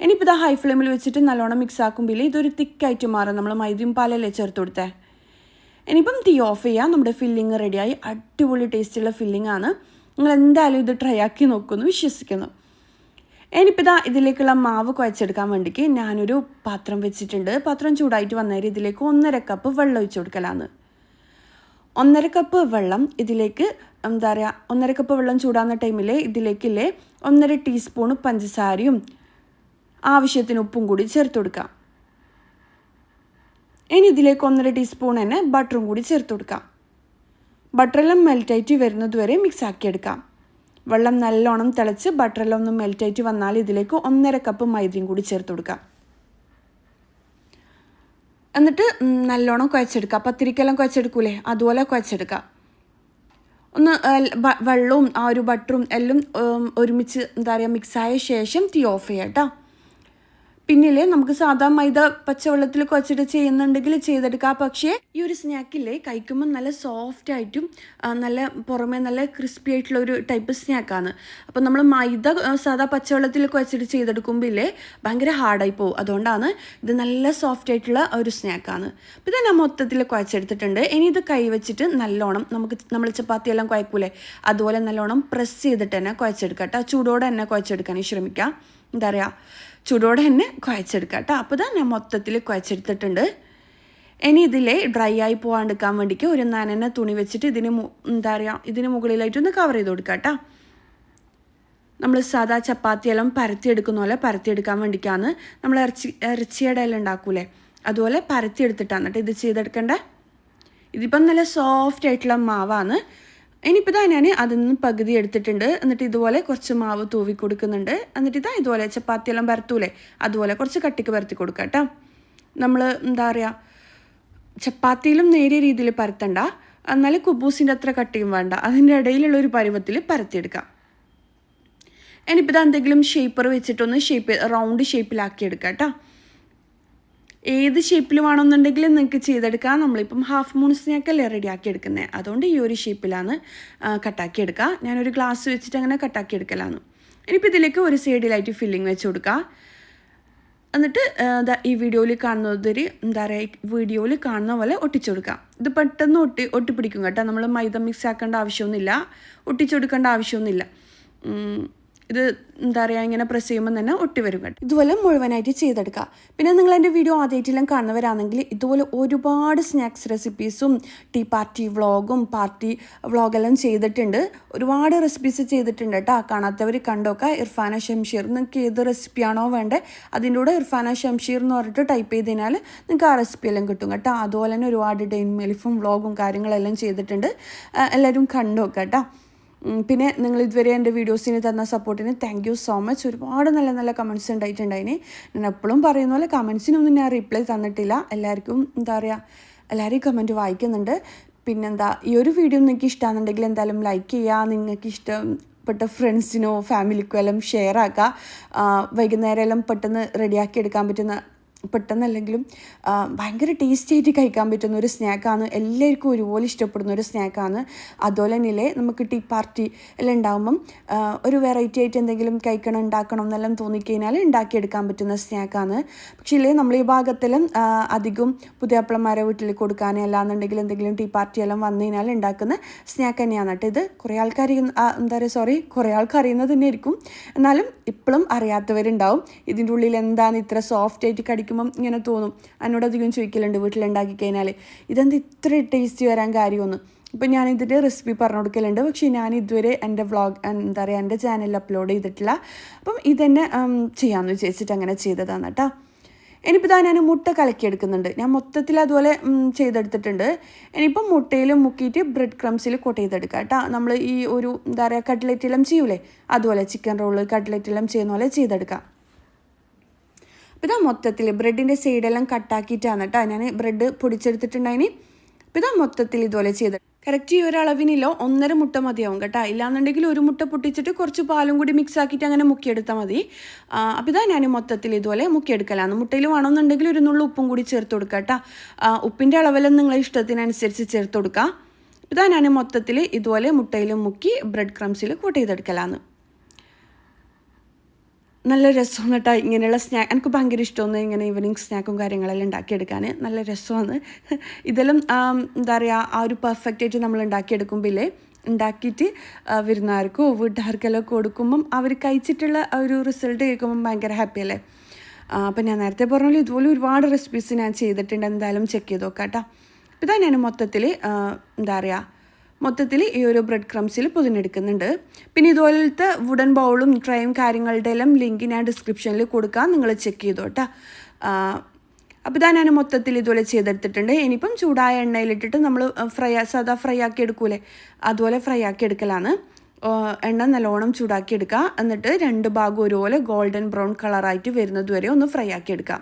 ഇനിയിപ്പോൾ ഇതാ ഹൈ ഫ്ലെയിമിൽ വെച്ചിട്ട് നല്ലോണം മിക്സ് ആക്കുമ്പോൾ ഇതൊരു തിക്കായിട്ട് മാറും. നമ്മൾ മൈദയും പാലല്ലേ ചേർത്ത് കൊടുത്തേ. ഇനിയിപ്പം തീ ഓഫ് ചെയ്യാം. നമ്മുടെ ഫില്ലിങ് റെഡിയായി. അടിപൊളി ടേസ്റ്റുള്ള ഫില്ലിംഗ് ആണ്. നിങ്ങൾ എന്തായാലും ഇത് ട്രൈ ആക്കി നോക്കുമെന്ന് വിശ്വസിക്കുന്നു. ഇനിയിപ്പോൾ ഇതാ ഇതിലേക്കുള്ള മാവ് കുഴച്ചെടുക്കാൻ വേണ്ടിക്ക് ഞാനൊരു പാത്രം വെച്ചിട്ടുണ്ട്. പാത്രം ചൂടായിട്ട് വന്നേരം ഇതിലേക്ക് 1.5 കപ്പ് വെള്ളം ഒഴിച്ച് കൊടുക്കലാണ്. 1.5 കപ്പ് വെള്ളം ഇതിലേക്ക് 1.5 കപ്പ് വെള്ളം ചൂടാകുന്ന ടൈമിൽ ഇതിലേക്കില്ലേ 1.5 ടീസ്പൂൺ പഞ്ചസാരയും ആവശ്യത്തിന് ഉപ്പും കൂടി ചേർത്ത് കൊടുക്കാം. ഇനി ഇതിലേക്ക് 1.5 ടീസ്പൂൺ തന്നെ ബട്ടറും കൂടി ചേർത്ത് കൊടുക്കാം. ബട്ടറെല്ലാം മെൽറ്റായിട്ട് വരുന്നത് വരെ മിക്സ് ആക്കിയെടുക്കാം. വെള്ളം നല്ലോണം തിളച്ച് ബട്ടറെല്ലാം ഒന്ന് മെൽറ്റായിട്ട് വന്നാൽ ഇതിലേക്ക് 1.5 കപ്പ് മൈദയും കൂടി ചേർത്ത് കൊടുക്കുക. എന്നിട്ട് നല്ലോണം കുഴച്ചെടുക്കുക. പത്തിരിക്കെല്ലാം കുഴച്ചെടുക്കൂലേ അതുപോലെ കുഴച്ചെടുക്കുക. ഒന്ന് വെള്ളവും ആ ഒരു ബട്ടറും എല്ലാം ഒരുമിച്ച് മിക്സായ ശേഷം തീ ഓഫ് ചെയ്യാം കേട്ടോ. പിന്നില്ലേ നമുക്ക് സാധാ മൈദ പച്ചവെള്ളത്തിൽ കുഴച്ചിട്ട് ചെയ്യുന്നുണ്ടെങ്കിൽ ചെയ്തെടുക്കുക. പക്ഷേ ഈ ഒരു സ്നാക്കില്ലേ കഴിക്കുമ്പോൾ നല്ല സോഫ്റ്റ് ആയിട്ടും നല്ല പുറമേ നല്ല ക്രിസ്പി ആയിട്ടുള്ള ഒരു ടൈപ്പ് സ്നാക്കാണ്. അപ്പോൾ നമ്മൾ മൈദ സാധാ പച്ചവെള്ളത്തിൽ കുഴച്ചിട്ട് ചെയ്തെടുക്കുമ്പോൾ ഇല്ലേ ഭയങ്കര ഹാർഡായി പോകും. അതുകൊണ്ടാണ് ഇത് നല്ല സോഫ്റ്റ് ആയിട്ടുള്ള ഒരു സ്നാക്കാണ്. അപ്പോൾ ഇത് ഞാൻ മൊത്തത്തിൽ കുഴച്ചെടുത്തിട്ടുണ്ട്. ഇനി ഇത് കൈ വെച്ചിട്ട് നല്ലോണം നമ്മൾ ചപ്പാത്തിയെല്ലാം കുഴക്കൂലേ അതുപോലെ നല്ലോണം പ്രസ് ചെയ്തിട്ട് തന്നെ കുഴച്ചെടുക്കുക കേട്ടോ. ചൂടോടെ തന്നെ കുഴച്ചെടുക്കാൻ ശ്രമിക്കുക. എന്താ പറയുക ചൂടോടെ തന്നെ കുഴച്ചെടുക്കുക കേട്ടോ. അപ്പോൾ ഇതാ ഞാൻ മൊത്തത്തിൽ കുഴച്ചെടുത്തിട്ടുണ്ട്. ഇനി ഇതിലെ ഡ്രൈ ആയി പോകാണ്ടിരിക്കാൻ വേണ്ടിയിട്ട് ഒരു നനഞ്ഞ തുണി വെച്ചിട്ട് ഇതിന് മുകളിലായിട്ടൊന്ന് കവർ ചെയ്ത് കൊടുക്കുക കേട്ടോ. നമ്മൾ സാധാ ചപ്പാത്തിയെല്ലാം പരത്തിയെടുക്കുന്ന പോലെ പരത്തിയെടുക്കാൻ വേണ്ടിയിട്ടാണ് നമ്മൾ ഇറച്ചിയുടെ എല്ലാം ഉണ്ടാക്കൂലേ അതുപോലെ പരത്തിയെടുത്തിട്ടാണ് കേട്ടോ ഇത് ചെയ്തെടുക്കേണ്ടത്. ഇതിപ്പം നല്ല സോഫ്റ്റ് ആയിട്ടുള്ള മാവാണ്. ഇനിയിപ്പോൾ ഞാൻ അതിൽ നിന്ന് പകുതി എടുത്തിട്ടുണ്ട്. എന്നിട്ട് ഇതുപോലെ കുറച്ച് മാവ് തൂവി കൊടുക്കുന്നുണ്ട്. എന്നിട്ട് ഇതുപോലെ ചപ്പാത്തിയെല്ലാം പരത്തൂലേ അതുപോലെ കുറച്ച് കട്ടിക്ക് പരത്തി കൊടുക്കുക കേട്ടോ. നമ്മൾ ചപ്പാത്തിയിലും നേരിയ രീതിയിൽ പരത്തണ്ട, എന്നാലും കുബൂസിൻ്റെ അത്ര കട്ടിയും വേണ്ട, അതിൻ്റെ ഇടയിലുള്ള ഒരു പരുവത്തിൽ പരത്തിയെടുക്കാം. ഇനിയിപ്പോൾ എന്തെങ്കിലും ഷേപ്പർ വെച്ചിട്ടൊന്ന് റൗണ്ട് ഷേപ്പിലാക്കി എടുക്കാം കേട്ടോ. ഏത് ഷേപ്പിൽ വേണമെന്നുണ്ടെങ്കിൽ നിങ്ങൾക്ക് ചെയ്തെടുക്കാം. നമ്മളിപ്പം ഹാഫ് മൂൺ സ്നാക്കല്ലേ റെഡിയാക്കി എടുക്കുന്നത്, അതുകൊണ്ട് ഈ ഒരു ഷേപ്പിലാണ് കട്ടാക്കി എടുക്കുക. ഞാനൊരു ഗ്ലാസ് വെച്ചിട്ട് അങ്ങനെ കട്ടാക്കി എടുക്കലാണ്. ഇനിയിപ്പോൾ ഇതിലേക്ക് ഒരു സൈഡിലായിട്ട് ഫില്ലിങ് വെച്ച് കൊടുക്കുക. എന്നിട്ട് ഈ വീഡിയോയിൽ കാണുന്ന പോലെ ഒട്ടിച്ചു കൊടുക്കാം. ഇത് പെട്ടെന്ന് ഒട്ടിപ്പിടിക്കും കേട്ടോ. നമ്മൾ മൈദ മിക്സ് ആക്കേണ്ട ആവശ്യമൊന്നുമില്ല, ഒട്ടിച്ചെടുക്കേണ്ട ആവശ്യമൊന്നുമില്ല. ഇത് ഇങ്ങനെ പ്രസ് ചെയ്യുമ്പോൾ തന്നെ ഒട്ടി വരും കേട്ടോ. ഇതുപോലെ മുഴുവനായിട്ട് ചെയ്തെടുക്കുക. പിന്നെ നിങ്ങൾ എൻ്റെ വീഡിയോ ആദ്യമായിട്ടെല്ലാം കാണുന്നവരാണെങ്കിൽ ഇതുപോലെ ഒരുപാട് സ്നാക്സ് റെസിപ്പീസും ടീ പാർട്ടി വ്ളോഗെല്ലാം ചെയ്തിട്ടുണ്ട്. ഒരുപാട് റെസിപ്പീസ് ചെയ്തിട്ടുണ്ട് കേട്ടോ. കാണാത്തവർ കണ്ടോക്കുക. ഇർഫാന ഷംഷീർ, നിങ്ങൾക്ക് ഏത് റെസിപ്പിയാണോ വേണ്ടത് അതിൻ്റെ കൂടെ ഇർഫാന ഷംഷീർ എന്ന് പറഞ്ഞിട്ട് ടൈപ്പ് ചെയ്ത് കഴിഞ്ഞാൽ നിങ്ങൾക്ക് ആ റെസിപ്പിയെല്ലാം കിട്ടും കേട്ടോ. അതുപോലെ തന്നെ ഒരുപാട് ഡെയിൻ മെലിഫും വ്ളോഗും കാര്യങ്ങളെല്ലാം ചെയ്തിട്ടുണ്ട്. എല്ലാവരും കണ്ടോക്കുക കേട്ടോ. പിന്നെ നിങ്ങൾ ഇതുവരെ എൻ്റെ വീഡിയോസിന് തന്ന സപ്പോർട്ടിന് താങ്ക് യു സോ മച്ച്. ഒരുപാട് നല്ല നല്ല കമൻറ്റ്സ് ഉണ്ടായിട്ടുണ്ടായിന്. ഞാൻ എപ്പോഴും പറയുന്ന പോലെ കമൻസിനൊന്നും ഞാൻ റിപ്ലൈ തന്നിട്ടില്ല. എല്ലാവർക്കും എല്ലാവരെയും കമൻറ്റ് വായിക്കുന്നുണ്ട്. പിന്നെന്താ ഈ ഒരു വീഡിയോ നിങ്ങൾക്ക് ഇഷ്ടമാണെന്നുണ്ടെങ്കിൽ എന്തായാലും ലൈക്ക് ചെയ്യുക. നിങ്ങൾക്ക് ഇഷ്ടപ്പെട്ട ഫ്രണ്ട്സിനോ ഫാമിലിക്കോ എല്ലാം ഷെയർ ആക്കുക. വൈകുന്നേരം എല്ലാം പെട്ടെന്ന് റെഡിയാക്കി എടുക്കാൻ പറ്റുന്ന, പെട്ടെന്നല്ലെങ്കിലും ഭയങ്കര ടേസ്റ്റി ആയിട്ട് കഴിക്കാൻ പറ്റുന്ന ഒരു സ്നാക്കാണ്. എല്ലാവർക്കും ഒരുപോലെ ഇഷ്ടപ്പെടുന്ന ഒരു സ്നാക്കാണ്. അതുപോലെ തന്നെ നമുക്ക് ടീ പാർട്ടി എല്ലാം ഉണ്ടാകുമ്പം ഒരു വെറൈറ്റി ആയിട്ട് എന്തെങ്കിലും ഉണ്ടാക്കണം എന്നെല്ലാം തോന്നിക്കഴിഞ്ഞാൽ ഉണ്ടാക്കിയെടുക്കാൻ പറ്റുന്ന സ്നാക്കാണ്. പക്ഷേ നമ്മൾ ഈ ഭാഗത്തെല്ലാം അധികം പുതിയാപ്പിളമാരെ വീട്ടിൽ കൊടുക്കാൻ അല്ലാന്നുണ്ടെങ്കിൽ എന്തെങ്കിലും ടീ പാർട്ടി എല്ലാം വന്നു കഴിഞ്ഞാൽ ഉണ്ടാക്കുന്ന സ്നാക്ക് തന്നെയാണ് കേട്ടോ. ഇത് കുറേ ആൾക്ക് അറിയുന്നത് തന്നെ ആയിരിക്കും, എന്നാലും ഇപ്പോഴും അറിയാത്തവരുണ്ടാവും. ഇതിൻ്റെ ഉള്ളിൽ എന്താണ് ഇത്ര സോഫ്റ്റ് ആയിട്ട് കടിക്കും ഇങ്ങനെ തോന്നും. എന്നോട് അധികം ചോദിക്കലുണ്ട് വീട്ടിലുണ്ടാക്കി കഴിഞ്ഞാൽ ഇതെന്ത് ഇത്ര ടേസ്റ്റി വരാൻ കാര്യമൊന്നും. ഇപ്പം ഞാൻ ഇതിൻ്റെ റെസിപ്പി പറഞ്ഞു കൊടുക്കലുണ്ട്. പക്ഷേ ഞാൻ ഇതുവരെ എൻ്റെ വ്ളോഗ് എൻ്റെ ചാനലിൽ അപ്ലോഡ് ചെയ്തിട്ടില്ല. അപ്പം ഇതന്നെ ചെയ്യാമെന്ന് വിചാരിച്ചിട്ട് അങ്ങനെ ചെയ്തതാണ് കേട്ടോ. ഇനിയിപ്പോൾ ഞാൻ മുട്ട കലക്കിയെടുക്കുന്നുണ്ട്. ഞാൻ മൊത്തത്തിൽ അതുപോലെ ചെയ്തെടുത്തിട്ടുണ്ട്. ഇനിയിപ്പം മുട്ടയിലും മുക്കിയിട്ട് ബ്രെഡ് ക്രംസിൽ കോട്ട് ചെയ്തെടുക്കുക കേട്ടോ. നമ്മൾ ഈ ഒരു കട്ട്ലറ്റെല്ലാം ചെയ്യൂലേ അതുപോലെ ചിക്കൻ റോള് കട്ട്ലറ്റെല്ലാം ചെയ്യുന്ന പോലെ ചെയ്തെടുക്കാം. അപ്പോൾ ഇതാ മൊത്തത്തിൽ ബ്രെഡിൻ്റെ സൈഡെല്ലാം കട്ടാക്കിയിട്ടാണ് കേട്ടോ ഞാൻ ബ്രെഡ് പൊടിച്ചെടുത്തിട്ടുണ്ടായിന്. അപ്പോൾ ഇതാ മൊത്തത്തിൽ ഇതുപോലെ ചെയ്ത് കറക്റ്റ് ഈ ഒരു അളവിനില്ലോ 1.5 മുട്ട മതിയാവും കേട്ടോ. ഇല്ലാന്നുണ്ടെങ്കിൽ ഒരു മുട്ട പൊട്ടിച്ചിട്ട് കുറച്ച് പാലും കൂടി മിക്സ് ആക്കിയിട്ട് അങ്ങനെ മുക്കിയെടുത്താൽ മതി. അപ്പോൾ ഇതാ ഞാൻ മൊത്തത്തിൽ ഇതുപോലെ മുക്കിയെടുക്കലാണ്. മുട്ടയിൽ വേണമെന്നുണ്ടെങ്കിൽ ഒരു നുള്ളു ഉപ്പും കൂടി ചേർത്ത് കൊടുക്കുക കേട്ടോ. ഉപ്പിൻ്റെ അളവെല്ലാം നിങ്ങളെ ഇഷ്ടത്തിനനുസരിച്ച് ചേർത്ത് കൊടുക്കുക. ഇതാ ഞാൻ മൊത്തത്തിൽ ഇതുപോലെ മുട്ടയിലും മുക്കി ബ്രെഡ് ക്രംസിൽ കോട്ട് ചെയ്തെടുക്കലാണ്. നല്ല രസമാണ് കേട്ടോ ഇങ്ങനെയുള്ള സ്നാക്ക്. എനിക്ക് ഭയങ്കര ഇഷ്ടമാണ് ഇങ്ങനെ ഈവനിങ് സ്നാക്കും കാര്യങ്ങളെല്ലാം ഉണ്ടാക്കിയെടുക്കാൻ. നല്ല രസമാണ് ഇതെല്ലാം. ആ ഒരു പെർഫെക്റ്റ് ആയിട്ട് നമ്മൾ ഉണ്ടാക്കിയെടുക്കുമ്പോൾ ഉണ്ടാക്കിയിട്ട് വിരുന്നാർക്കോ വീട്ടുകാർക്കെല്ലാം കൊടുക്കുമ്പം അവർ കഴിച്ചിട്ടുള്ള ഒരു റിസൾട്ട് കേൾക്കുമ്പം ഭയങ്കര ഹാപ്പിയല്ലേ. അപ്പം ഞാൻ നേരത്തെ പറഞ്ഞാൽ ഇതുപോലെ ഒരുപാട് റെസിപ്പീസ് ഞാൻ ചെയ്തിട്ടുണ്ട്. എന്തായാലും ചെക്ക് ചെയ്ത് നോക്കാം കേട്ടോ. അപ്പോൾ ഇതാ ഞാൻ മൊത്തത്തിൽ ഈ ഒരു ബ്രെഡ് ക്രംസിൽ പൊതിഞ്ഞെടുക്കുന്നുണ്ട്. പിന്നെ ഇതുപോലത്തെ വുഡൻ ബൗളും ട്രേയും കാര്യങ്ങളുടെ എല്ലാം ലിങ്ക് ഞാൻ ഡിസ്ക്രിപ്ഷനിൽ കൊടുക്കാം, നിങ്ങൾ ചെക്ക് ചെയ്തോ കേട്ടോ. അപ്പോൾ ഇതാ ഞാൻ മൊത്തത്തിൽ ഇതുപോലെ ചെയ്തെടുത്തിട്ടുണ്ട്. ഇനിയിപ്പം ചൂടായ എണ്ണയിലിട്ടിട്ട് നമ്മൾ സാധാ ഫ്രൈ ആക്കി എടുക്കൂലേ അതുപോലെ ഫ്രൈ ആക്കി എടുക്കലാണ്. എണ്ണ നല്ലോണം ചൂടാക്കി എടുക്കുക. എന്നിട്ട് 2 ഭാഗം ഒരുപോലെ ഗോൾഡൻ ബ്രൗൺ കളറായിട്ട് വരുന്നത് വരെ ഒന്ന് ഫ്രൈ ആക്കി എടുക്കാം.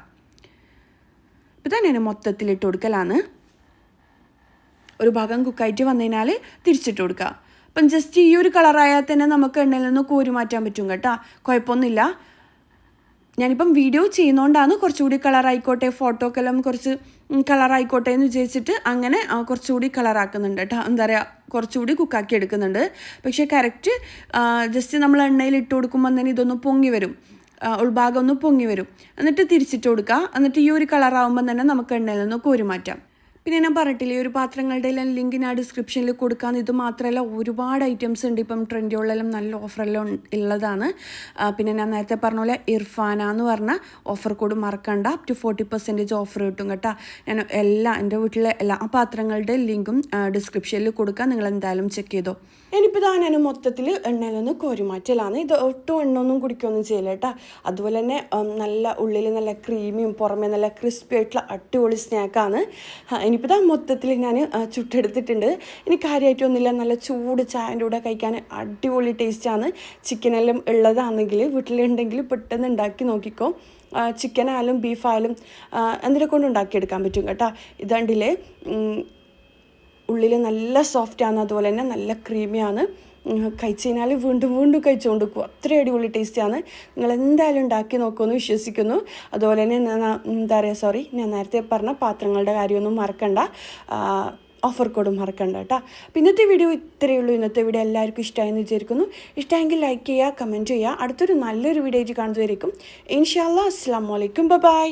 ഇപ്പം തന്നെ ഞാൻ മൊത്തത്തിലിട്ട് കൊടുക്കലാണ്. ഒരു ഭാഗം കുക്കായിട്ട് വന്നു കഴിഞ്ഞാൽ തിരിച്ചിട്ട് കൊടുക്കുക. അപ്പം ജസ്റ്റ് ഈ ഒരു കളറായാൽ തന്നെ നമുക്ക് എണ്ണയിൽ നിന്ന് കോരി മാറ്റാൻ പറ്റും കേട്ടോ, കുഴപ്പമൊന്നുമില്ല. ഞാനിപ്പം വീഡിയോ ചെയ്യുന്നതുകൊണ്ടാണ് കുറച്ചുകൂടി കളറായിക്കോട്ടെ, ഫോട്ടോക്കെല്ലാം കുറച്ച് കളറായിക്കോട്ടെ എന്ന് വിചാരിച്ചിട്ട് അങ്ങനെ കുറച്ചുകൂടി കളറാക്കുന്നുണ്ട് കേട്ടോ. എന്താ പറയുക, കുറച്ചുകൂടി കുക്കാക്കി എടുക്കുന്നുണ്ട്. പക്ഷേ കറക്റ്റ് ജസ്റ്റ് നമ്മൾ എണ്ണയിൽ ഇട്ട് കൊടുക്കുമ്പോൾ തന്നെ ഇതൊന്ന് പൊങ്ങി വരും, ഉൾഭാഗം ഒന്ന് പൊങ്ങി വരും. എന്നിട്ട് തിരിച്ചിട്ട് കൊടുക്കുക. എന്നിട്ട് ഈ ഒരു കളറാകുമ്പോൾ തന്നെ നമുക്ക് എണ്ണയിൽ നിന്ന് കോരി മാറ്റാം. പിന്നെ ഞാൻ പറഞ്ഞിട്ടില്ലേ, ഒരു പാത്രങ്ങളുടെ എല്ലാം ലിങ്ക് ഞാൻ ഡിസ്ക്രിപ്ഷനിൽ കൊടുക്കാൻ. ഇത് മാത്രമല്ല ഒരുപാട് ഐറ്റംസ് ഉണ്ട്. ഇപ്പം ട്രെൻഡുകളിലെല്ലാം നല്ല ഓഫറെല്ലാം ഉള്ളതാണ്. പിന്നെ ഞാൻ നേരത്തെ പറഞ്ഞ പോലെ ഇർഫാന എന്ന് പറഞ്ഞ ഓഫർ കോഡ് മറക്കണ്ട, up to 40% ഓഫർ കിട്ടും കേട്ടോ. ഞാൻ എൻ്റെ വീട്ടിലെ എല്ലാ പാത്രങ്ങളുടെ ലിങ്കും ഡിസ്ക്രിപ്ഷനിൽ കൊടുക്കാം, നിങ്ങൾ എന്തായാലും ചെക്ക് ചെയ്തോ. ഇനിയിപ്പോൾ ഇതാ ഞാൻ മൊത്തത്തിൽ എണ്ണയിലൊന്ന് കോരിമാറ്റലാണ്. ഇത് ഒട്ടും എണ്ണ ഒന്നും കുടിക്കുകയൊന്നും ചെയ്യില്ല കേട്ടോ. അതുപോലെ തന്നെ നല്ല ഉള്ളിൽ നല്ല ക്രീമിയും പുറമേ നല്ല ക്രിസ്പി ആയിട്ടുള്ള അടിപൊളി സ്നാക്കാണ്. ഇനിയിപ്പോൾ ഇതാ മൊത്തത്തിൽ ഞാൻ ചുട്ടെടുത്തിട്ടുണ്ട്. ഇനി കാര്യമായിട്ടൊന്നുമില്ല, നല്ല ചൂട് ചായൻ്റെ കൂടെ കഴിക്കാൻ അടിപൊളി ടേസ്റ്റാണ്. ചിക്കനെല്ലാം ഉള്ളതാണെങ്കിൽ വീട്ടിലുണ്ടെങ്കിൽ പെട്ടെന്ന് ഉണ്ടാക്കി നോക്കിക്കോ. ചിക്കനായാലും ബീഫായാലും എന്തിനെ കൊണ്ട് ഉണ്ടാക്കിയെടുക്കാൻ പറ്റും കേട്ടോ. ഇതാണ്ടില്ലേ, ഉള്ളിൽ നല്ല സോഫ്റ്റാണ്, അതുപോലെ തന്നെ നല്ല ക്രീമിയാണ്. കഴിച്ച് കഴിഞ്ഞാൽ വീണ്ടും വീണ്ടും കഴിച്ചുകൊണ്ട് പോകും, അത്രയും അടിപൊളി ടേസ്റ്റാണ്. നിങ്ങൾ എന്തായാലും ഉണ്ടാക്കി നോക്കുമെന്ന് വിശ്വസിക്കുന്നു. അതുപോലെ തന്നെ ഞാൻ നേരത്തെ പറഞ്ഞ പാത്രങ്ങളുടെ കാര്യമൊന്നും മറക്കണ്ട, ഓഫർ കോഡും മറക്കണ്ട കേട്ടോ. അപ്പോൾ ഇന്നത്തെ വീഡിയോ ഇത്രയേ ഉള്ളൂ. ഇന്നത്തെ വീഡിയോ എല്ലാവർക്കും ഇഷ്ടമായെന്ന് വിചാരിക്കുന്നു. ഇഷ്ടമെങ്കിൽ ലൈക്ക് ചെയ്യുക, കമൻറ്റ് ചെയ്യുക. അടുത്തൊരു നല്ലൊരു വീഡിയോ ആയിട്ട് കാണുന്നതായിരിക്കും. ഇൻഷാ അല്ലാഹ്. അസ്സലാമു അലൈക്കും, ബൈ.